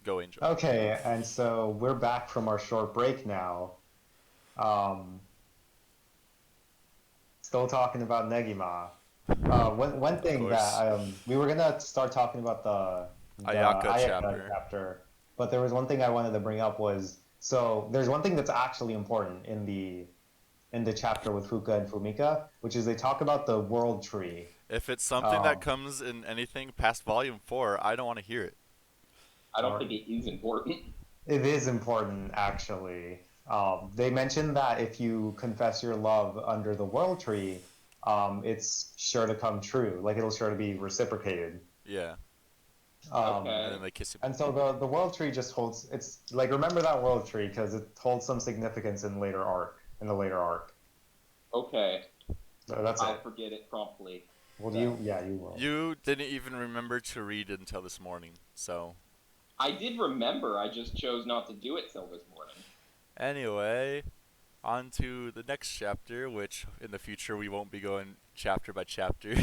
Go, Angel. Okay, and so we're back from our short break now. Um, Still talking about Negima. One Of thing that course. we were gonna start talking about the Ayaka Ayaka chapter. chapter, but there was one thing I wanted to bring up was so there's one thing that's actually important in the chapter with Fuka and Fumika, which is they talk about the world tree. If it's something that Um, comes in anything past volume 4, I don't want to hear it. I don't or think it is important. It is important, actually. They mentioned that if you confess your love under the world tree, it's sure to come true. Like it'll sure to be reciprocated. Yeah. And Um, then Okay. they kiss him. and so the world tree just holds. It's like remember that world tree because it holds some significance in the later arc. Okay. So that's I'll it. forget it promptly. Well, Then. yeah, you will. You didn't even remember to read until this morning, so. I did remember, I just chose not to do it till this morning. Anyway, on to the next chapter, which in the future we won't be going chapter by chapter.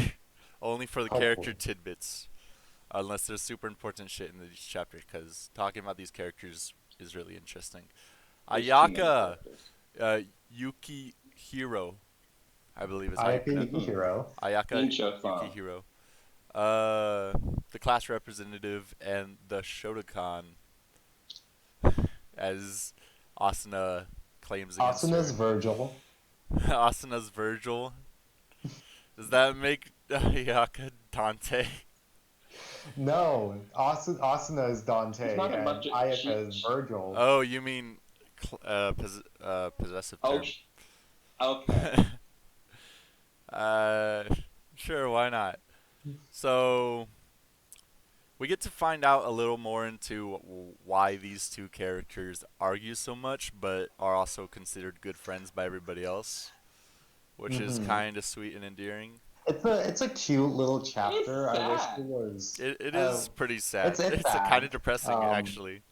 Only for the character Hopefully. tidbits. Unless there's super important shit in each chapter, because talking about these characters is really interesting. There's too many Ayaka characters. Yukihiro, I believe is how you Ayaka pronounce it. Yukihiro. Ayaka Incho-san. Yukihiro. The class representative and the Shotokan, as Asuna claims against Asuna's her. Virgil. Asuna's Virgil. Does that make Ayaka Dante? No, Asuna is He's Dante not a and much. Ayaka is Virgil. Oh, you mean possessive Oh, term. okay. uh, sure, why not? So, we get to find out a little more into why these two characters argue so much, but are also considered good friends by everybody else, which is Hmm kind of sweet and endearing. it's a cute little It's chapter. I wish it sad. was. It is pretty sad. It's It's kind of sad. depressing, actually.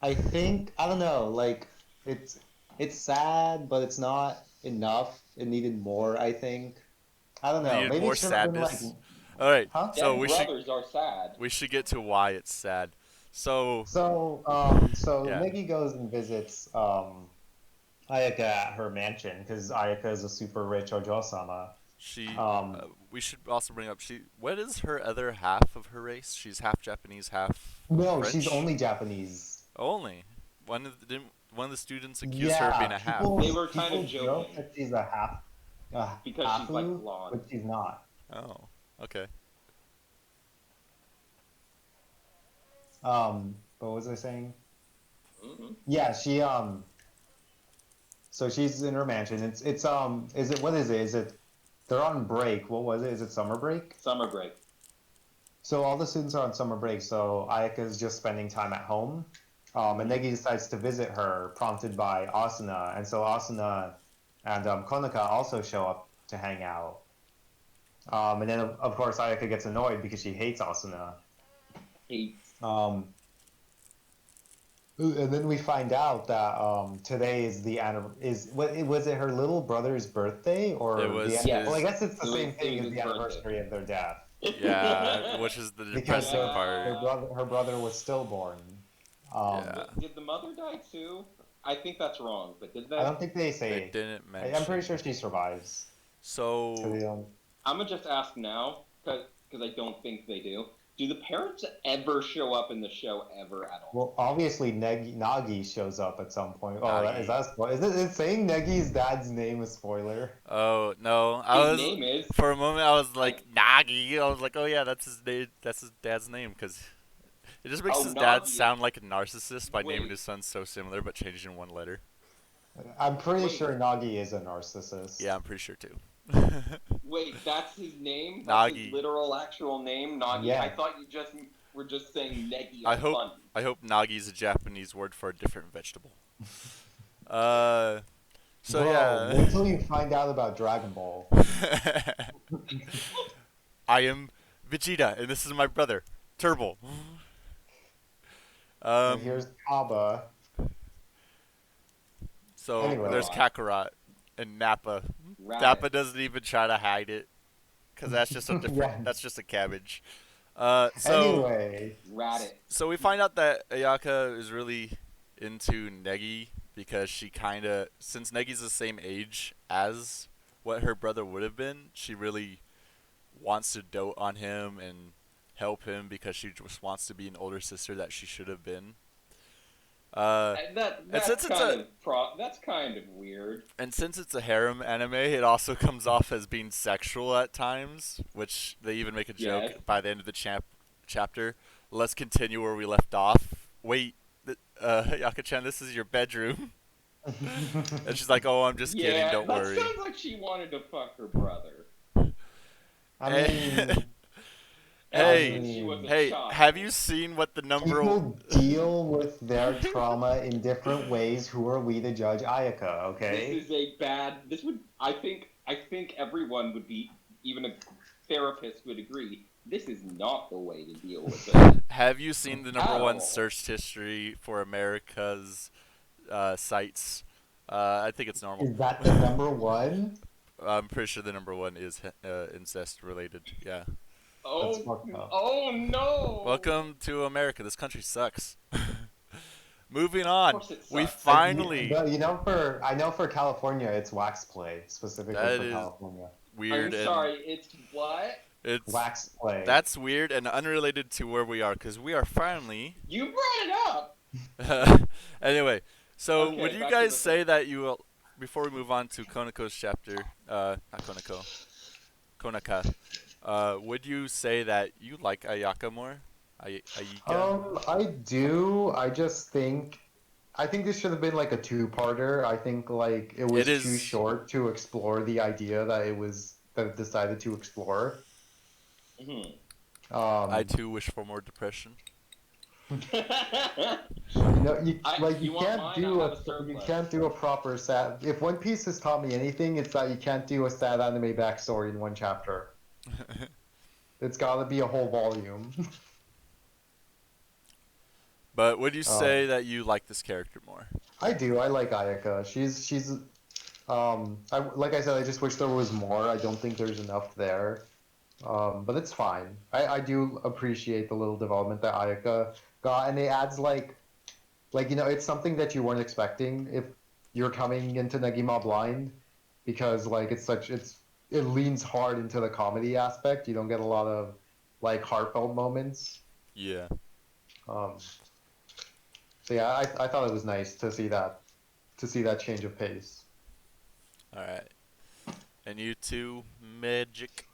I think I don't know. Like it's it's sad, but it's not enough. It needed more. I think. I don't know. Needed Maybe more it should have been like, sadness. All right, huh? so Dead brothers are sad. we should get to why it's sad. So, So yeah, Nikki goes and visits Ayaka at her mansion because Ayaka is a super rich Ojo-sama. she. Um, We should also bring up she. What is her other half of her race? She's half Japanese, half no, she's French. only Japanese. Only one of the students accused her of being Yeah, a half. They were kind people of joke joking that she's a because she's like hafu, blonde. but she's not. Oh, okay. What was I saying? Hmm. Yeah, so she's in her mansion. Is it what is it? Is it they're on break? What was it? Is it summer break? Summer break. So all the students are on summer break. So Ayaka is just spending time at home. And Negi decides to visit her, prompted by Asuna, and so Asuna and Konoka also show up to hang out. And then of course Ayaka gets annoyed because she hates Asuna. He, Um, and then we find out that today is was it her little brother's birthday It or was Yes. well I his. guess it's the same it thing was as his the birthday. anniversary of their death Yeah, which is the because depressing part. her brother was stillborn. Yeah, Did the mother die too? I think that's wrong, but did I they? don't think they they say. didn't I'm pretty mention. sure she survives. 'Cause So they don't. I'm gonna just ask now, because I don't think they do. Do the parents ever show up in the show ever at all? Well, obviously Nagi shows up at some point. Oh, is Nagi. that is saying Negi's dad's name a spoiler? Oh no, His name is for a moment I was like like Nagi. I was like, oh yeah, that's his name. That's his dad's name because it just makes oh his dad Nagi. sound like a narcissist by naming Wait, his son so similar but changing one letter. I'm pretty wait, sure Nagi is a narcissist. Yeah, I'm pretty sure too. wait. That's his name. That's his Nagi. literal actual name, Nagi. Yeah. I thought you just were just saying Negi I as hope fun. I hope Nagi is a Japanese word for a different vegetable. Uh, so Bro, wait yeah. till you find out about Dragon Ball. I am Vegeta, and this is my brother, Turbo. And here's Kaba. So Anyway. there's Kakarot and Nappa. Rabbit. Nappa doesn't even try to hide it, cause that's just a different. Yeah. That's just a cabbage. So Anyway, Rat it. so we find out that Ayaka is really into Negi because she kind of, since Negi's the same age as what her brother would have been, she really wants to dote on him and help him because she just wants to be an older sister that she should have been. Uh, That and that's since it's kind a of that's kind of weird. and since it's a harem anime, it also comes off as being sexual at times, which they even make a Yes. joke by the end of the chapter. Let's continue where we left off. Wait, Yaka-chan, this is your bedroom. And she's like, "Oh, I'm just kidding. Yeah, Don't that worry." sounds like she wanted to fuck her brother. I Hey, mean, I Ever hey, since she was a mean, hey! child. Have you seen what the number? people deal with their trauma in different ways. Who are we to judge Ayaka, This okay? is a bad. This would. I think everyone would be. Even a therapist would agree. This is not the way to deal with it Have you seen the number at one all. searched history for America's sites? I think it's normal. Is that the number one? I'm pretty sure the number one is incest related. Yeah. That's Oh, fucked up. oh no! Welcome to America. This country sucks. Moving Of on. course it We sucks. finally. But I know for California, it's wax play specifically That for is California. weird I'm and sorry. It's what? it's Wax play. that's weird and unrelated to where we are because we are finally. You brought it up. Anyway, so Okay, would you back to guys the say that you before we move on to Konako's chapter, not Konako, Konaka, would you say that you like Ayaka more? Ayika? I do. I think this should have been like a two-parter. I think like it It was too is. short to explore the idea that it decided to explore. Mhm. I Um, too wish for more depression. You want mine? I have a you surplus. can't do a proper sad. If One Piece has taught me anything, it's that you can't do a sad anime backstory in one chapter. It's got to be a whole volume. But would you Um, say that you like this character more? I do. I like Ayaka. Like I said, I just wish there was more. I don't think there's enough there. But it's fine. I do appreciate the little development that Ayaka got, and it adds it's something that you weren't expecting if you're coming into Negima blind, because like it leans hard into the comedy aspect. You don't get a lot of like heartfelt moments. Yeah. Um, so yeah, I thought it was nice to see that change of pace. All right. And you too, Magic,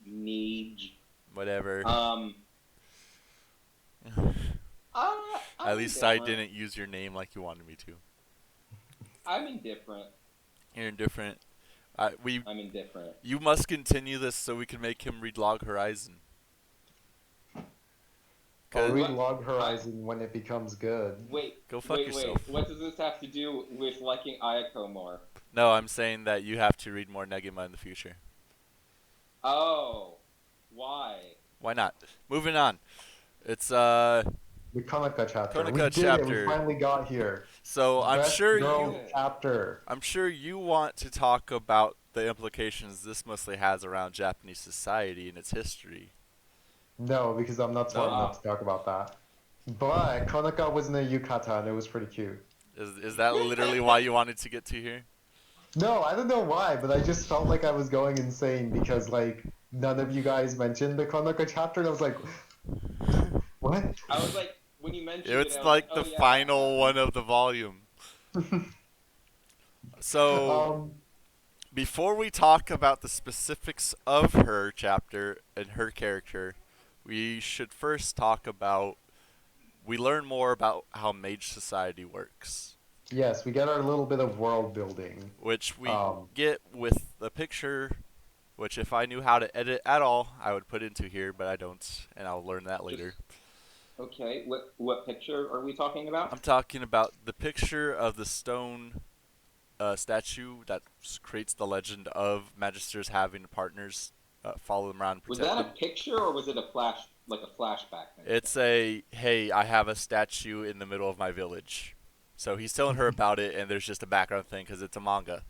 Neej. whatever. I'm At least I indifferent. didn't use your name like you wanted me to. I'm indifferent. You're indifferent. We I'm indifferent. You must continue this so we can make him read Log Horizon. I'll read What? Log Horizon when it becomes good. Wait, Go fuck wait. yourself. What does this have to do with liking Ayako more? No, I'm saying that you have to read more Negima in the future. Oh, why? Why not? Moving on. It's The Konaka chapter. We Konaka did it. chapter. We finally got here. So Best girl chapter. I'm sure you want to talk about the implications this mostly has around Japanese society and its history. No, because I'm not smart No? enough to talk about that. But Konaka was in a yukata and it was pretty cute. Is that literally why you wanted to get to here? No, I don't know why, but I just felt like I was going insane because like none of you guys mentioned the Konaka chapter, and I was like, what? I was like, when you mentioned It's it, I was like oh, the yeah, final one of the volume. So um, before we talk about the specifics of her chapter and her character, we should first talk about. We learn more about how Mage Society works, yes, we get our little bit of world building. which we Um, get with the picture. Which, if I knew how to edit at all, I would put into here, but I don't, and I'll learn that later. Okay, what picture are we talking about? I'm talking about the picture of the stone statue that creates the legend of Magisters having partners follow them around and Was protect that a them. picture or was it a flashback thing? It's a, hey, I have a statue in the middle of my village. So he's telling her about it, and there's just a background thing because it's a manga.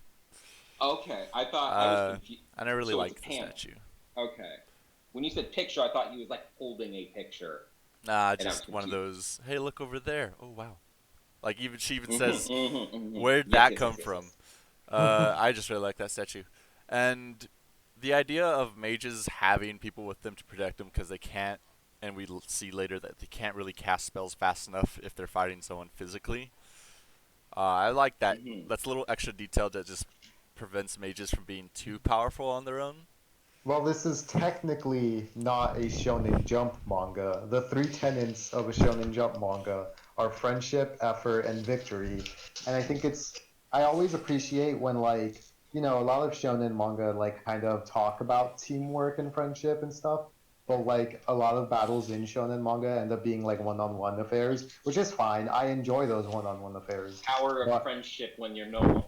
Okay, I thought I was confused. I never really So it's liked a the panel. statue. Okay. When you said picture, I thought he was like holding a picture, Nah, and I was just one of confused. those. Hey, look over there. Oh wow. Like even she even Mm-hmm, says, mm-hmm, mm-hmm. "Where'd Yes, that yes, come yes, yes, from?" yes. I just really like that statue, and the idea of mages having people with them to protect them because they can't, and we see later that they can't really cast spells fast enough if they're fighting someone physically. I like that. Mm-hmm. That's a little extra detail that just prevents mages from being too powerful on their own. Well, this is technically not a Shonen Jump manga. The three tenets of a Shonen Jump manga are friendship, effort, and victory. And I think I always appreciate when, like, a lot of Shonen manga, like, kind of talk about teamwork and friendship and stuff. But, like, a lot of battles in Shonen manga end up being, like, one-on-one affairs, which is fine. I enjoy those one-on-one affairs. Power of But friendship when you're no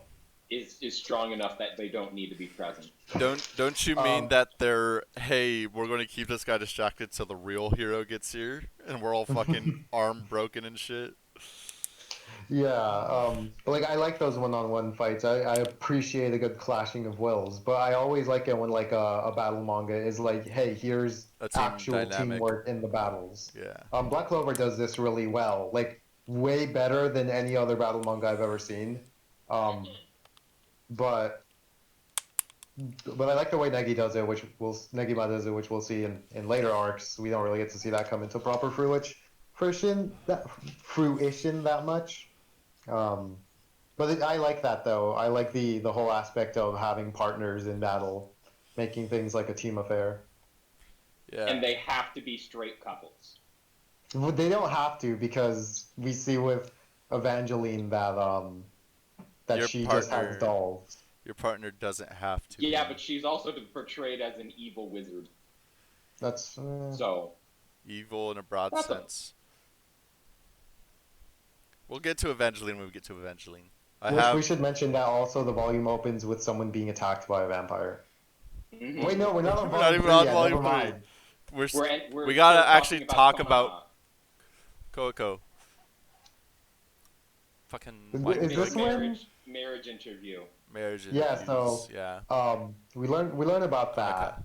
is strong enough that they don't need to be present. Don't you mean um, that they're hey, we're going to keep this guy distracted till the real hero gets here, and we're all fucking arm broken and shit? Yeah, but like I like those one-on-one fights. I appreciate a good clashing of wills, but I always like it when like a battle manga is like, hey, here's A team actual dynamic. teamwork in the battles. Yeah. Black Clover does this really well, like way better than any other battle manga I've ever seen. Um, but I like the way Negi does it, Negima does it, which we'll see in later arcs. We don't really get to see that come into proper fruition that much. Um, I like that though. I like the whole aspect of having partners in battle, making things like a team affair. Yeah. And they have to be straight couples. Well, they don't have to because we see with Evangeline that Your she just has partner dolls. your partner doesn't have to Yeah, be but she's also portrayed as an evil wizard. That's So evil in a broad that's a sense. We'll get to Evangeline when we get to Evangeline. I which we have should mention that also the volume opens with someone being attacked by a vampire. Wait, mm-hmm. no, we're not on we're not volume even three on yet. Never volume 3. mind. We We're gotta still actually talking about talk about Konoha. Coco. Fucking Is, white is Big this prick. when? marriage interview. Marriage Yeah. interviews. So Yeah. we learn about Konaka. that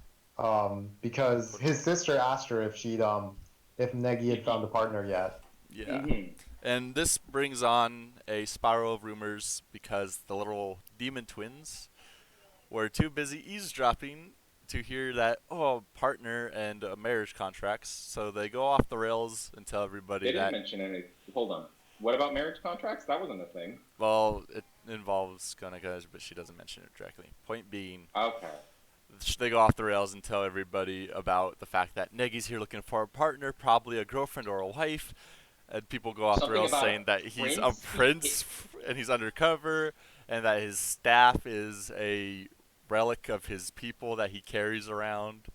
because his sister asked her if Negi had found a partner yet. Yeah. Mm-hmm. And this brings on a spiral of rumors because the little demon twins were too busy eavesdropping to hear that partner and marriage contracts. So they go off the rails and tell everybody They didn't that mention any. Hold on. What about marriage contracts? That wasn't a thing. well it involves Konaka, but she doesn't mention it directly. Point being, Okay. they go off the rails and tell everybody about the fact that Negi's here looking for a partner, probably a girlfriend or a wife. And people go off the Something rails about a saying that he's a prince. prince and he's undercover, and that his staff is a relic of his people that he carries around.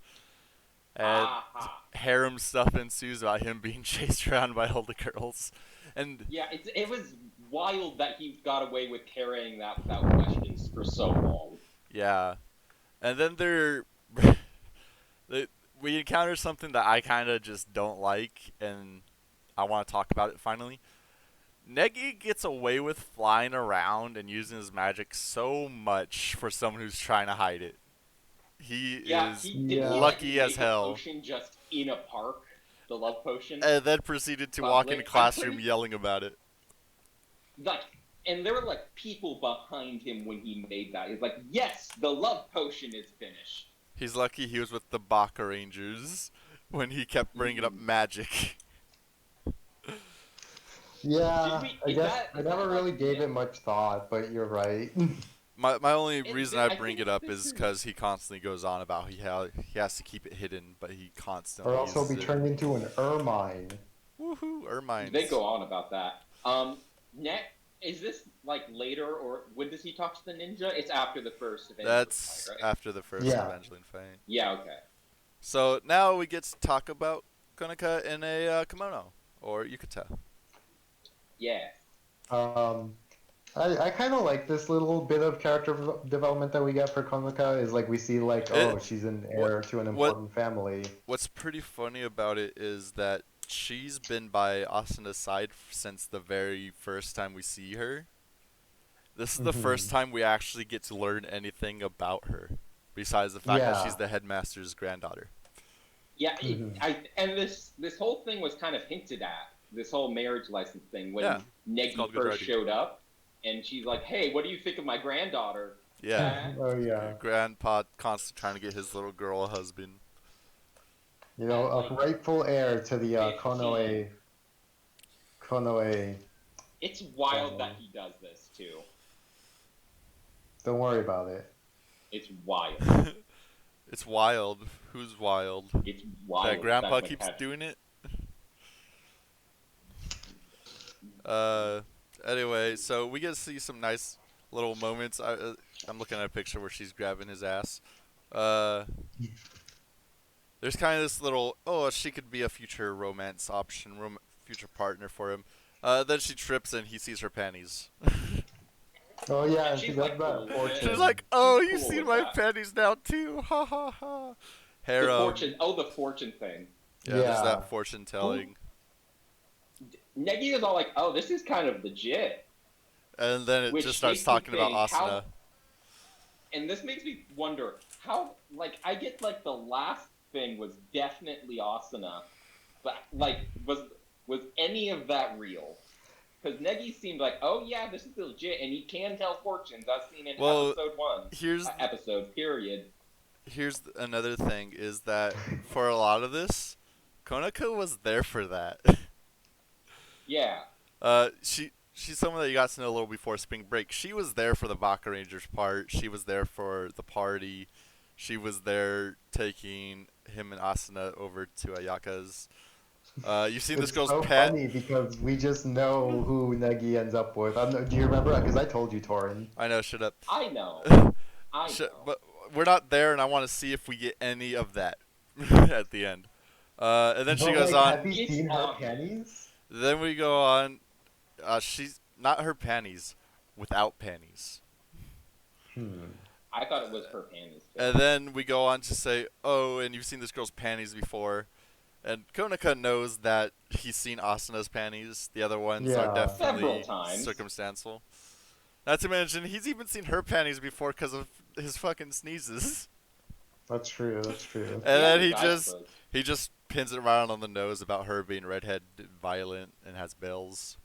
And Aha. harem stuff ensues about him being chased around by all the girls. And Yeah, it was wild that he got away with carrying that without questions for so long. yeah, and then they, we encounter something that I kind of just don't like, and I want to talk about it finally. Negi gets away with flying around and using his magic so much for someone who's trying to hide it. He Yeah, is didn't he Yeah. like lucky as make a hell. potion just in a park? The love potion? And then proceeded to walk in the Public. I'm classroom pretty yelling about it. like and there were like people behind him when he made that. He's like, yes, the love potion is finished. He's lucky he was with the Baka Rangers when he kept bringing up magic. Yeah, Did we I is guess that I is that never like really gave it much thought, but you're right. My only reason I I bring think it up this is because he constantly goes on about he has to keep it hidden, but he constantly Or else he'll uses be it. turned into an ermine. Woohoo, Ermines. they go on about that. Net is this like later or when does he talk to the ninja? It's after the first Avengers That's fight, right? after the first Yeah. Evangeline fight. Yeah, okay. So now we get to talk about Konaka in a kimono, or yukata. Yeah. Um, I kind of like this little bit of character development that we get for Konoka. Is like we see like, It, oh, she's an what, heir to an what, important family. what's pretty funny about it is that she's been by Asuna's side since the very first time we see her. This is the first Hmm. time we actually get to learn anything about her, besides the fact that she's Yeah, the headmaster's granddaughter. Yeah, Mhm. and this whole thing was kind of hinted at. This whole marriage license thing Yeah, when it's Negi called good first writing. showed up, and she's like, "Hey, what do you think of my granddaughter?" Yeah, Oh yeah. Grandpa constantly trying to get his little girl a husband. You know, At a like rightful heir to the 15. Konoe It's wild family. that he does this too. Don't worry about it. It's wild. It's wild. Who's wild? It's That wild. Grandpa That's my keeps catch. doing it. Uh, anyway, so we get to see some nice little moments. I'm looking at a picture where she's grabbing his ass. Uh, there's kind of this little, oh, she could be a future romance option, future partner for him. Then she trips and he sees her panties. Oh yeah, And and she she's does like cool that with it. She's fortune. like, She's oh, you've cool seen with my that. panties now too. Ha ha ha. Harem. The fortune thing. Yeah, there's Yeah. that fortune Who telling. Negi is all like, "Oh, this is kind of legit," And then it just which starts makes me talking about think Asuna. how. And this makes me wonder how. Like, I get like the last thing was definitely Asuna, but like, was any of that real? Because Negi seemed like, "Oh yeah, this is legit," and he can tell fortunes. I've seen in Well, episode one, here's episode period. another thing is that for a lot of this, Konaka was there for that. Yeah, She's someone that you got to know a little before spring break. She was there for the Baka Rangers part. She was there for the party. She was there taking him and Asuna over to Ayaka's. You've seen this It's girl's so pet. funny because we just know who Negi ends up with. Do you remember? Because I told you, Torin. I know, shut up. I know, I know. But we're not there, and I want to see if we get any of that at the end. And then she But goes like, on. have you It's seen her obvious. panties? Then we go on. She's not her panties, without panties. Hmm. I thought it was her panties. Too. And then we go on to say, oh, and you've seen this girl's panties before. And Konaka knows that he's seen Asuna's panties. The other ones are Yeah. Several definitely times. circumstantial. Not to mention, he's even seen her panties before because of his fucking sneezes. That's true. That's true. And Yeah, then the he guy's just pins it around on the nose about her being redhead, violent, and has bells.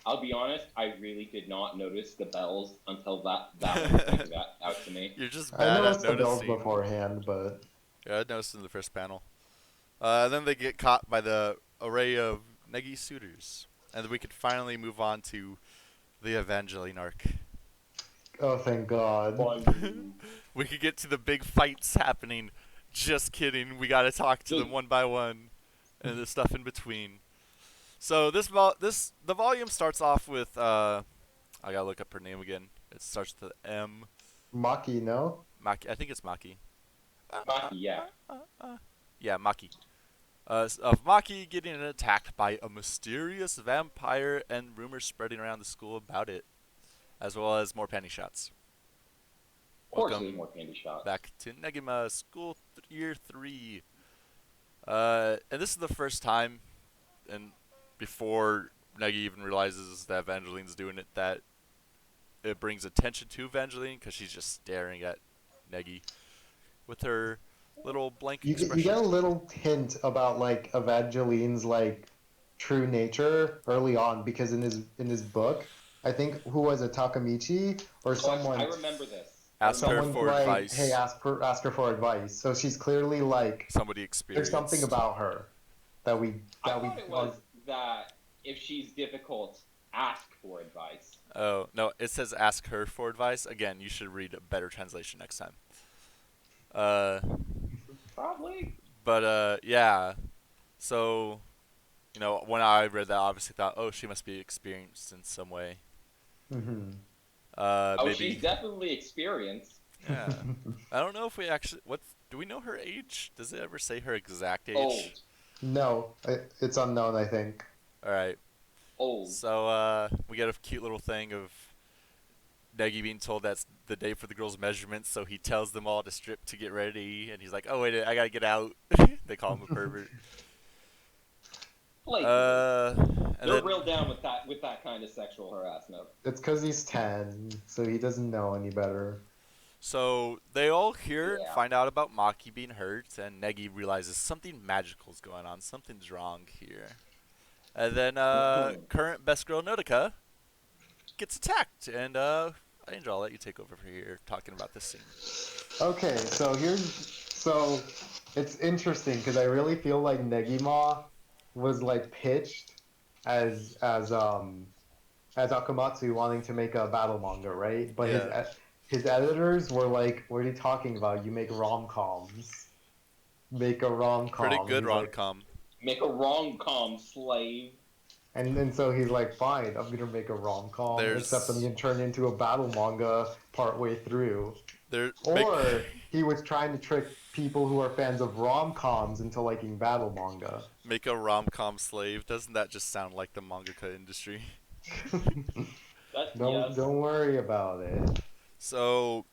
I'll be honest, I really did not notice the bells until that one pointed that out to me. You're just I bad at noticed the bells noticing. beforehand, but Yeah, I noticed in the first panel. And then they get caught by the array of Negi suitors. And we could finally move on to the Evangeline arc. oh, thank God. We could get to the big fights happening. Just kidding. We gotta talk to them one by one, and the stuff in between. So the volume starts off with I gotta look up her name again. It starts with the M. Maki, no? Maki. I think it's Maki. Maki, yeah. Yeah, Maki. Of Maki getting attacked by a mysterious vampire and rumors spreading around the school about it, as well as more panty shots. Of course, there's Welcome more candy shots. back to Negima School Year 3. And this is the first time, and before Negi even realizes that Evangeline's doing it, that it brings attention to Evangeline because she's just staring at Negi with her little blank You expression. get a little hint about like Evangeline's like true nature early on because in his book, I think who was it, Takamichi or someone I remember this. Ask her someone's for like, advice. hey, ask her for advice. So she's clearly like Somebody there's experienced. something about her that we I thought it was that if she's difficult, ask for advice. Oh, no, it says ask her for advice. Again, you should read a better translation next time. Probably. But yeah. So, when I read that, I obviously thought, oh, she must be experienced in some way. hmm Maybe. She's definitely experienced. Yeah. I don't know if we actually. Do we know her age? Does it ever say her exact age? Old. No, it's unknown, I think. All right. Old. So we get a cute little thing of Negi being told that's the day for the girls' measurements, so he tells them all to strip to get ready, and he's like, "Oh wait, I gotta get out." They call him a pervert. Like, And they're then, real down with that kind of sexual harassment. It's because he's 10, so he doesn't know any better. So they all hear and Yeah. find out about Maki being hurt, and Negi realizes something magical's going on. Something's wrong here. And then Mhm. current best girl Nodoka gets attacked, and Angel, I'll let you take over for here talking about this scene. Okay, so it's interesting because I really feel like Negima was like pitched as as um as Akamatsu wanting to make a battle manga, right? But Yeah, his editors were like, "What are you talking about? You make rom-coms. Make a pretty rom-com." And good he's rom like, com. Make a rom-com, slave. and so he's like, "Fine, I'm gonna make a rom-com, except I'm There's gonna turn into a battle manga partway through." there make Or he was trying to trick people who are fans of rom-coms into liking battle manga. make a rom com slave. Doesn't that just sound like the mangaka industry? That don't yes. don't worry about it. So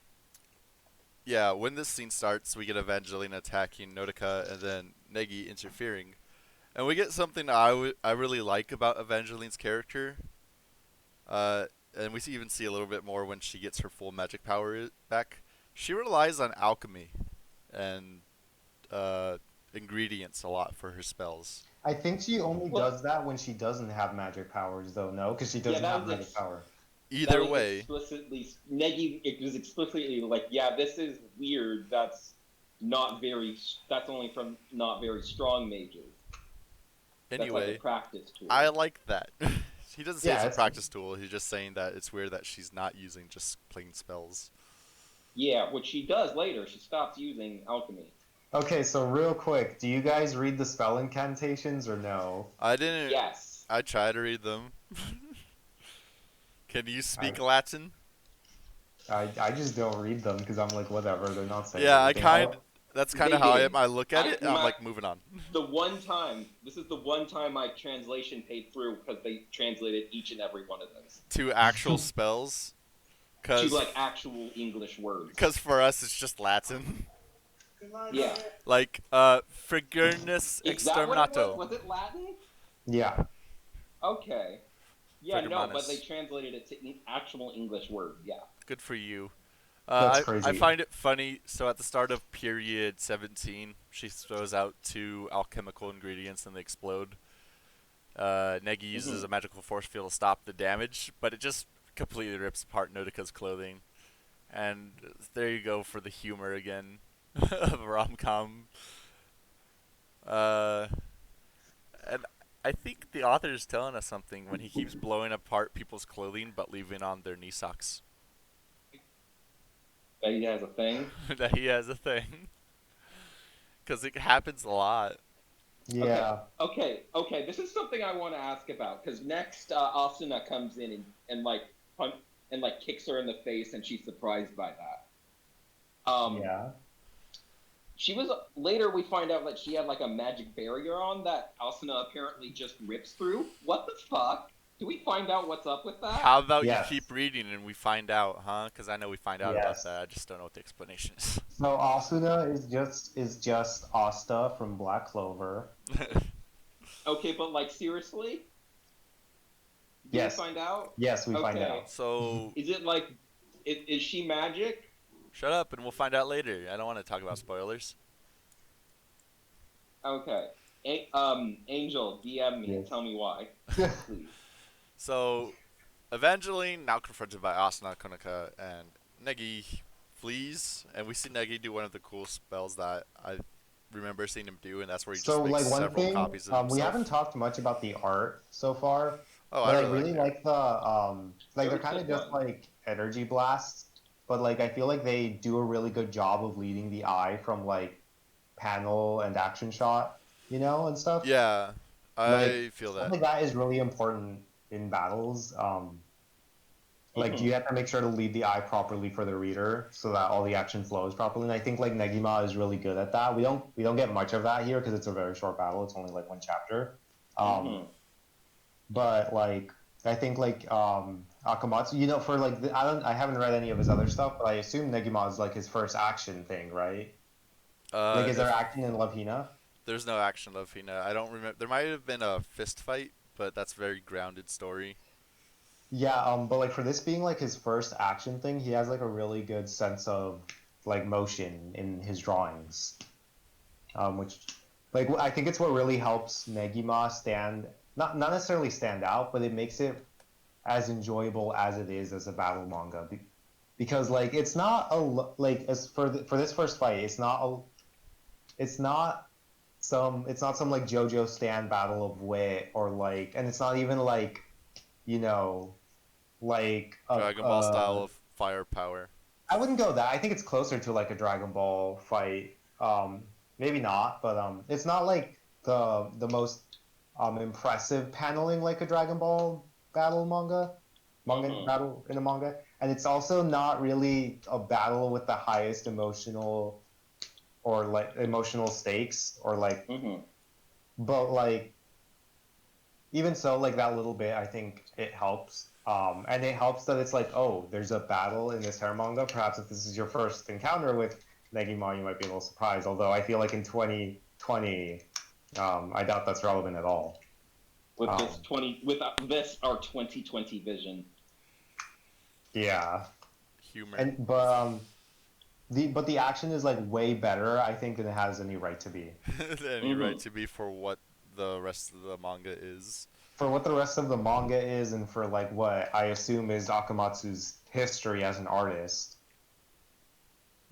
yeah, when this scene starts, we get Evangeline attacking Nodoka, and then Negi interfering. And we get something I really like about Evangeline's character. Uh, and even see a little bit more when she gets her full magic power back. She relies on alchemy and uh, ingredients a lot for her spells. I think she only Well, does that when she doesn't have magic powers, though. No, because she yeah, doesn't have magic power. that Either was way, explicitly Negi. It was explicitly like, yeah, this is weird. That's not very. That's only from not very strong mages. That's like a anyway, practice I tool. like that. He doesn't say it's Yeah, a it's practice tool. He's just saying that it's weird that she's not using just plain spells. Yeah, what she does later, she stops using alchemy. okay. So real quick, do you guys read the spell incantations or no? I didn't. Yes. I try to read them. Can you I speak Latin? I just don't read them because I'm like, whatever. They're not saying Yeah, I anything. kind. That's kind They of how I am. did. I look at I it and I'm my like, moving on. the one time. This is the one time my translation paid through because they translated each and every one of those To actual spells, to cause, like actual English words. cause for us it's just Latin. Yeah. Like, Frigurnus Is that what it was? exterminato. Was it Latin? Yeah, Okay. Yeah, no, but they Frigurmanus. translated it to actual English words. Yeah. Good for you. that's I crazy. find it funny. So at the start of period 17, she throws out two alchemical ingredients and they explode. Negi uses Hmm. a magical force field to stop the damage, but it just completely rips apart Nodoka's clothing. And there you go for the humor again of rom com. Uh, and I think the author is telling us something when he keeps blowing apart people's clothing but leaving on their knee socks. That he has a thing. That he has a thing. Because it happens a lot. Okay, Yeah. okay. This is something I want to ask about because next Asuna comes in and like and like kicks her in the face, and she's surprised by that. Yeah. She was later. We find out that she had like a magic barrier on that Asuna apparently just rips through. What the fuck? Do we find out what's up with that? How about you Yes. keep reading and we find out, huh? Because I know we find out about Yes. that. I just don't know what the explanation is. So Asuna is just Asta from Black Clover. Okay, but like seriously, do we Yes. find out? Yes, we find Okay, out. So, is it like is she magic? shut up and we'll find out later. I don't want to talk about spoilers. Okay. Angel, DM me and Yes. tell me why, please. So, Evangeline, now confronted by Asuna, Konoka, and Negi, flees. And we see Negi do one of the cool spells that I remember seeing him do, and that's where he just So, makes like, one several thing, copies of we haven't himself. talked much about the art so far, Oh, I but I really like really the art. like like, There they're was kind of good just one. like energy blasts, but like, I feel like they do a really good job of leading the eye from like panel and action shot, and stuff. Yeah, Like, I feel stuff that. like that is really important in battles. Like, Hmm. you have to make sure to lead the eye properly for the reader so that all the action flows properly. And I think like Negima is really good at that. We don't get much of that here because it's a very short battle. It's only like one chapter. Um, Hmm. but like I think like Akamatsu, for like I haven't read any of his other stuff, but I assume Negima is like his first action thing, right? Like, is there If action in Love Hina? there's no action of Hina, I don't remember. There might have been a fist fight, but that's very grounded story. Yeah, but like for this being like his first action thing, he has like a really good sense of like motion in his drawings. Which like I think it's what really helps Negima stand not necessarily stand out, but it makes it as enjoyable as it is as a battle manga. Because like it's not like as for this first fight, it's not it's not some like JoJo stand battle of wit or like and it's not even like you know like Dragon Ball style of firepower. I wouldn't go that. I think it's closer to like a Dragon Ball fight. Maybe not, but it's not like the most impressive paneling like a Dragon Ball battle manga Mm-hmm. battle in a manga, and it's also not really a battle with the highest emotional or like emotional stakes or like, Mm-hmm. but like even so, like that little bit, I think it helps. And it helps that it's like, oh, there's a battle in this hair manga. Perhaps if this is your first encounter with Negima, you might be a little surprised. Although I feel like in 2020, I doubt that's relevant at all. With Um, this our 2020 vision. yeah, Humor. and but the action is like way better, I think, than it has any right to be. Any right Mm-hmm. to be for what the rest of the manga is. For what the rest of the manga is, and for like what I assume is Akamatsu's history as an artist.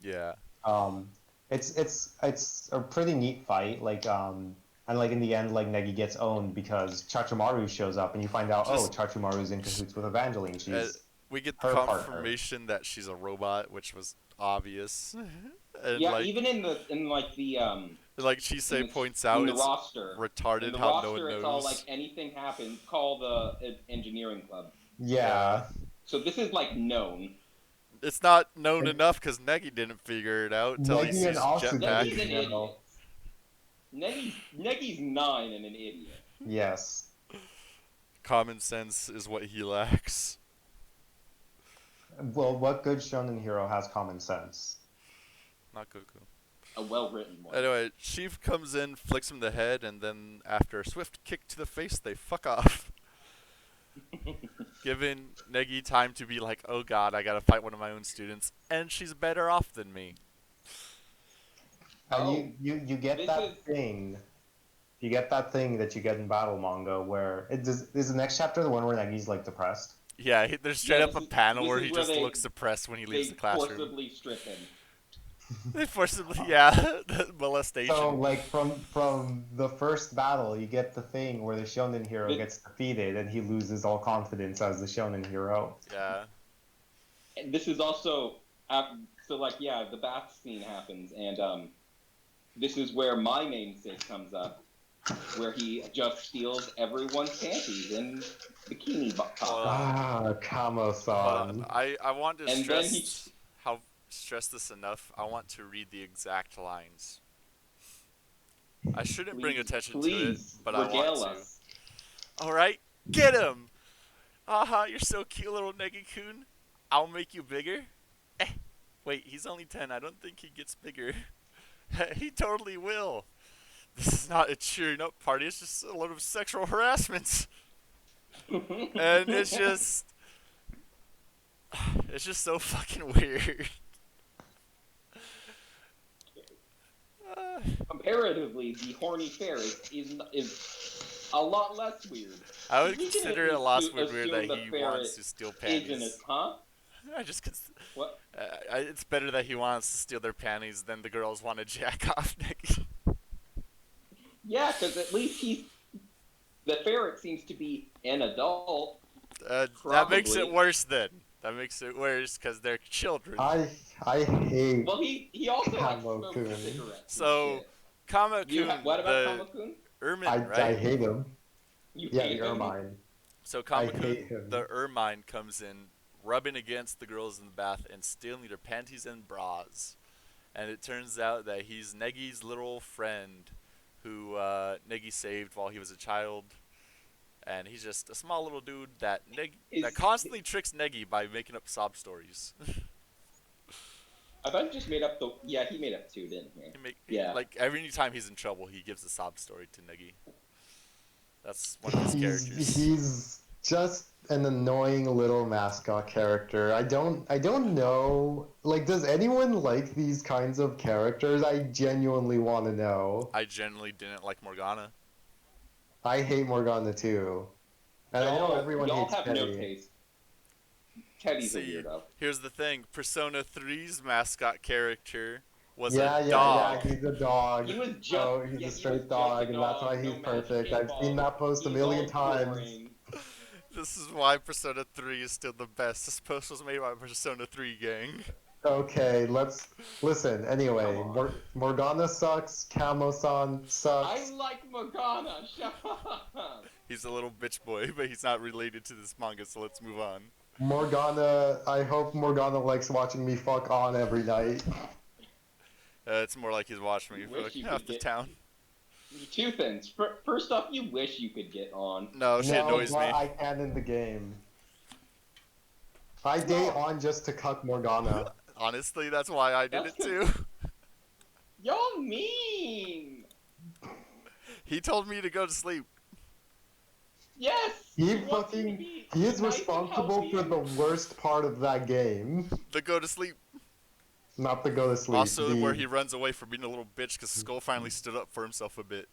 Yeah. Um, it's a pretty neat fight. And like in the end, like Negi gets owned because Chachimaru shows up, and you find out, oh, Just Chachimaru's in cahoots with Evangeline. uh, She's we get the her partner. confirmation that she's a robot, which was obvious. And Yeah, even like in Chisei the points in out, the it's roster in retarded the how no one roster it's all like knows. anything happens, call the engineering club. Yeah. Yeah, So this is like known. It's not known and enough because Negi didn't figure it out till he Negi and sees Asuna Jetpack. Negi's didn't an know. idiot. Negi's 9 and an idiot. Yes. Common sense is what he lacks. Well, what good shonen hero has common sense? Not Goku. A well written one. Anyway, Sheev comes in, flicks him the head, and then after a swift kick to the face, they fuck off. Giving Negi time to be like, oh god, I gotta fight one of my own students, and she's better off than me. And Oh, you get this is that thing. You get that thing that you get in battle manga where is the next chapter the one where Negi's like depressed? Yeah, there's straight yeah. up a panel This where is he where just looks depressed when he leaves the they classroom. forcibly strip him. They forcibly, yeah, the So molestation. like from the first battle, you get the thing where the shonen hero The, gets defeated and he loses all confidence as the shonen hero. Yeah. and this is also so like yeah, the bath scene happens, and this is where my namesake comes up, where he just steals everyone's panties and bikini Hold top, on. Ah, Hold on. Kamo-san. I want to and then he stress this enough. I want to read the exact lines. I shouldn't bring attention to it, please but I want regale to. us. Alright, get him! Haha, you're so cute, little Negi-kun. I'll make you bigger. Eh, wait, he's only 10. I don't think he gets bigger. He totally will. This is not a cheering up party, it's just a lot of sexual harassment. And it's just so fucking weird. Uh, Comparatively, the horny fair is a lot less weird. I would Because we can at consider it a least lot weird that assume the he ferret wants to steal isn't as panties. huh? I just What? it's better that he wants to steal their panties than the girls want to jack off Nick. Yeah, because at least the ferret seems to be an adult, That makes it probably. worse then. That makes it worse because they're children. I hate Well, he also like smokes Kamo-kun. cigarettes and So, shit. Kama-kun, What about the Kamakun? ermine, I right? hate him. You Yeah, the hate him? Ermine. So I hate Kama-kun, him. the ermine, comes in, rubbing against the girls in the bath and stealing their panties and bras. And it turns out that he's Negi's little friend who Negi saved while he was a child. And he's just a small little dude that Is constantly tricks Negi by making up sob stories. I thought he just made up the yeah he made up two, didn't he? Yeah. Like every time he's in trouble, he gives a sob story to Negi. That's one of his characters. He's just an annoying little mascot character. I don't know. Like, does anyone like these kinds of characters? I genuinely want to know. I generally didn't like Morgana. I hate Morgana too. And I know everyone Y'all hates have no Teddy. taste. Teddy's a See, weirdo. here's the thing. Persona 3's mascot character was a Yeah, yeah, dog. yeah, he's a dog. He was just Oh, he's yeah, a he straight was just dog, a and that's dog, why he's no magic perfect. I've seen involved. that post a He's million all times. boring. This is why Persona 3 is still the best. This post was made by Persona 3 gang. Okay, let's listen. Anyway, Come on. Morgana sucks. Camo-san I sucks. like Morgana. Shut up. He's a little bitch boy, but he's not related to this manga, so let's move on. Morgana, I hope Morgana likes watching me fuck on every night. It's more like he's watching me You wish fuck you off could the get- town. Two things. First off, you wish you could get on. No, she No, annoys but me. I can in the game. I date No. on just to cuck Morgana. Honestly, that's why I did That's it too. Y'all mean. He told me to go to sleep. Yes. He wants you to fucking be he is nice and responsible healthy for and- the worst part of that game. The go to sleep. Not to go to sleep. Also, the- where he runs away from being a little bitch because Skull finally stood up for himself a bit.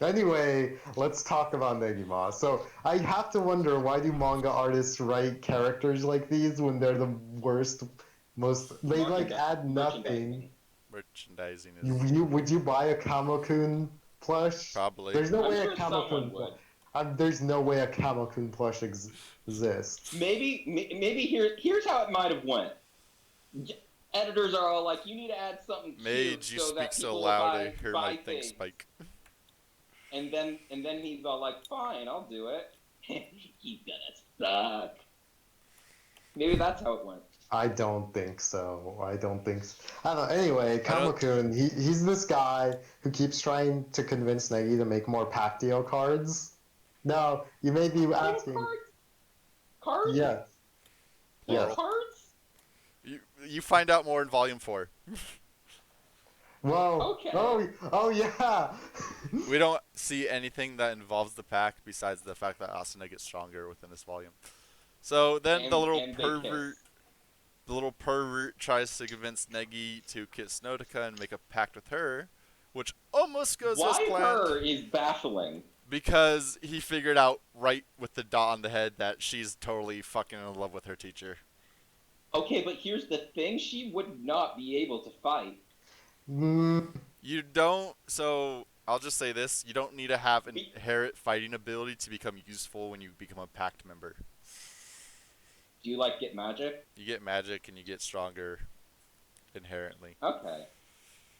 Anyway, let's talk about Negima. So I have to wonder, why do manga artists write characters like these when they're the worst, most they like add nothing. Merchandising is Would you buy a Kamokun plush? probably. There's no I'm way sure a someone Kamokun would. there's no way a Kamokun plush exists. Maybe here's how it might have went. Editors are all like, you need to add something cute Mage, you so speak that so people loud, will I hear buy my thing things. spike. And then he's all like, fine, I'll do it. He's gonna suck. Maybe that's how it went. I don't think so. I don't know. Anyway, I don't- Kamokun, he's this guy who keeps trying to convince Negi to make more Pactio cards. Now, you may be asking. Cards? Yes. Yes. Cards? You find out more in Volume 4. Whoa. Okay. Oh yeah. We don't see anything that involves the pack besides the fact that Asuna gets stronger within this volume. So then the little And they pervert, kiss. tries to convince Negi to kiss Nodoka and make a pact with her, which almost goes as Why planned. her is baffling. Because he figured out right with the dot on the head that she's totally fucking in love with her teacher. Okay, but here's the thing: she would not be able to fight. You don't. So I'll just say this: you don't need to have an inherent fighting ability to become useful when you become a pact member. Do you like get magic? You get magic and you get stronger inherently. Okay.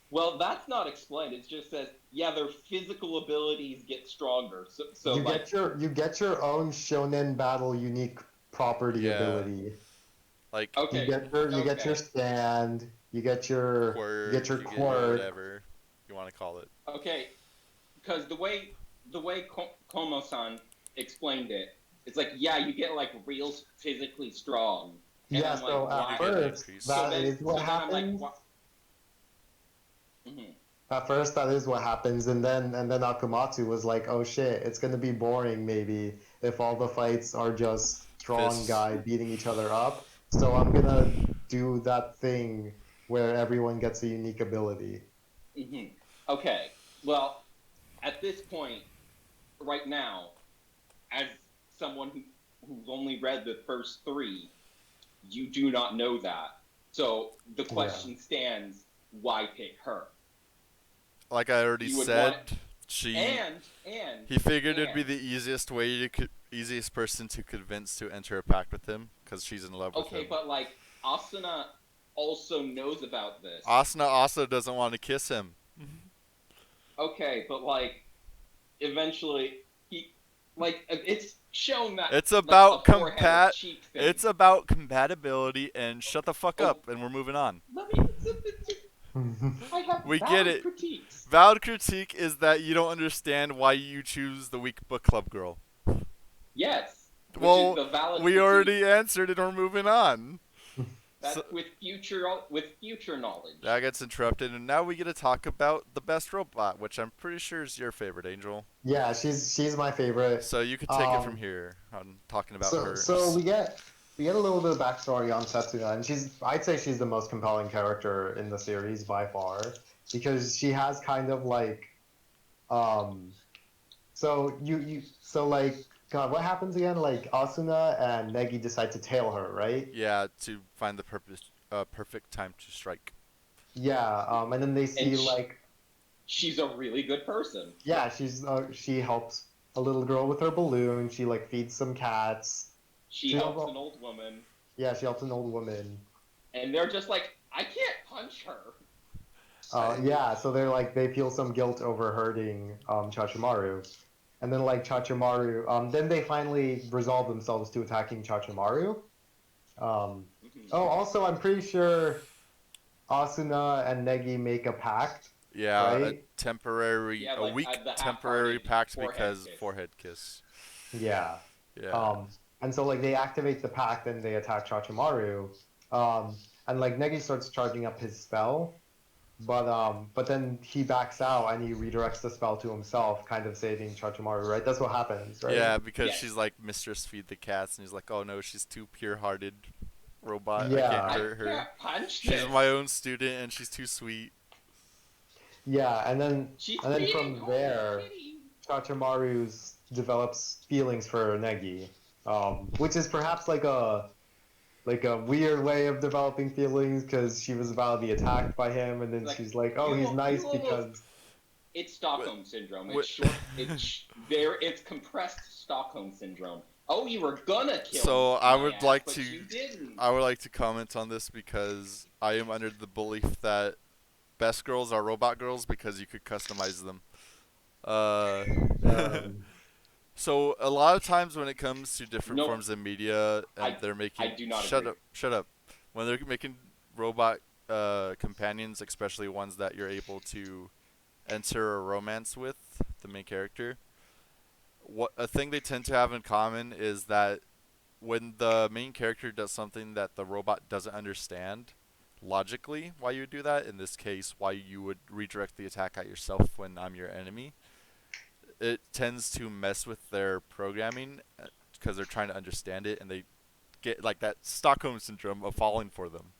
Well, that's not explained. It just says, yeah, their physical abilities get stronger. So you like, get your own shonen battle unique property Yeah. ability. Like okay, You get your stand. You get your quirk, you get your you quirk. whatever you want to call it. okay, because the way Komo-san explained it, it's like, yeah, you get like real physically strong. And Yeah, I'm so like, at why? first increase. that is what then I'm like, happens. Mhm. At first, that is what happens, and then Akamatsu was like, "Oh shit, it's gonna be boring maybe if all the fights are just strong Fists. guy beating each other up. So I'm gonna do that thing where everyone gets a unique ability." Mhm. Okay. Well, at this point, right now, as someone who's only read the first three, you do not know that. So the question stands: why pick her? Like I already You would said, want- she. And He figured it'd be and- the easiest way to easiest person to convince to enter a pact with him because she's in love with okay, him. but like Asuna also knows about this. Asuna also doesn't want to kiss him. Okay, but like eventually he like it's shown that It's like, about a forehead cheek thing. It's about compatibility and shut the fuck up and we're moving on. Let me. I have We valid get it. critiques. Valid critique is that you don't understand why you choose the weak book club girl. Yes. Which Well, is the valid we critique. already answered and we're moving on. So, That's with future knowledge. that gets interrupted, and now we get to talk about the best robot, which I'm pretty sure is your favorite, Angel. Yeah, she's my favorite. So you could take it from Um, here on talking about so her. so we get a little bit of backstory on Setsuna, and I'd say she's the most compelling character in the series by far because she has kind of like um so like God, what happens again? Like Asuna and Negi decide to tail her, right? Yeah, to find the perfect time to strike. Yeah, and then they And see like she's a really good person. yeah, she helps a little girl with her balloon. She like feeds some cats. She She helps helps, an old woman, yeah, she helps an old woman. and they're just like, I can't punch her. Yeah, so they're like they feel some guilt over hurting Chachimaru, and then like Chachimaru, then they finally resolve themselves to attacking Chachimaru. Um, Mhm. oh, also I'm pretty sure Asuna and Negi make a pact, Yeah, right? Yeah, a like weak the temporary half-hearted pact forehead because kiss. forehead kiss. Yeah. Yeah. Um, and so like they activate the pact and they attack Chachimaru. Um, and like Negi starts charging up his spell, but then he backs out and he redirects the spell to himself, kind of saving Chachimaru, right? That's what happens, right? Yeah, because she's Yes, like, Mistress feed the cats, and he's like, oh no, she's too pure-hearted robot. I can't Yeah. I hurt her. can't punch She's this. my own student, and she's too sweet. Yeah, and then She's and then feeding from Holy there, Kitty. Chachimaru's develops feelings for Negi, which is perhaps like a weird way of developing feelings because she was about to be attacked by him, and then Like she's like, "Oh, he's you nice almost. because It's What? Stockholm syndrome. What? It's short. It's compressed Stockholm syndrome. Oh, you were gonna kill So my ass, but you didn't. I would like to comment on this because I am under the belief that best girls are robot girls because you could customize them. Uh, um, so a lot of times when it comes to different Nope. forms of media and I they're I making do not agree. shut up when they're making robot companions, especially ones that you're able to enter a romance with the main character. What a thing they tend to have in common is that when the main character does something that the robot doesn't understand logically why you would do that, in this case why you would redirect the attack at yourself when I'm your enemy, it tends to mess with their programming because they're trying to understand it and they get like that Stockholm syndrome of falling for them.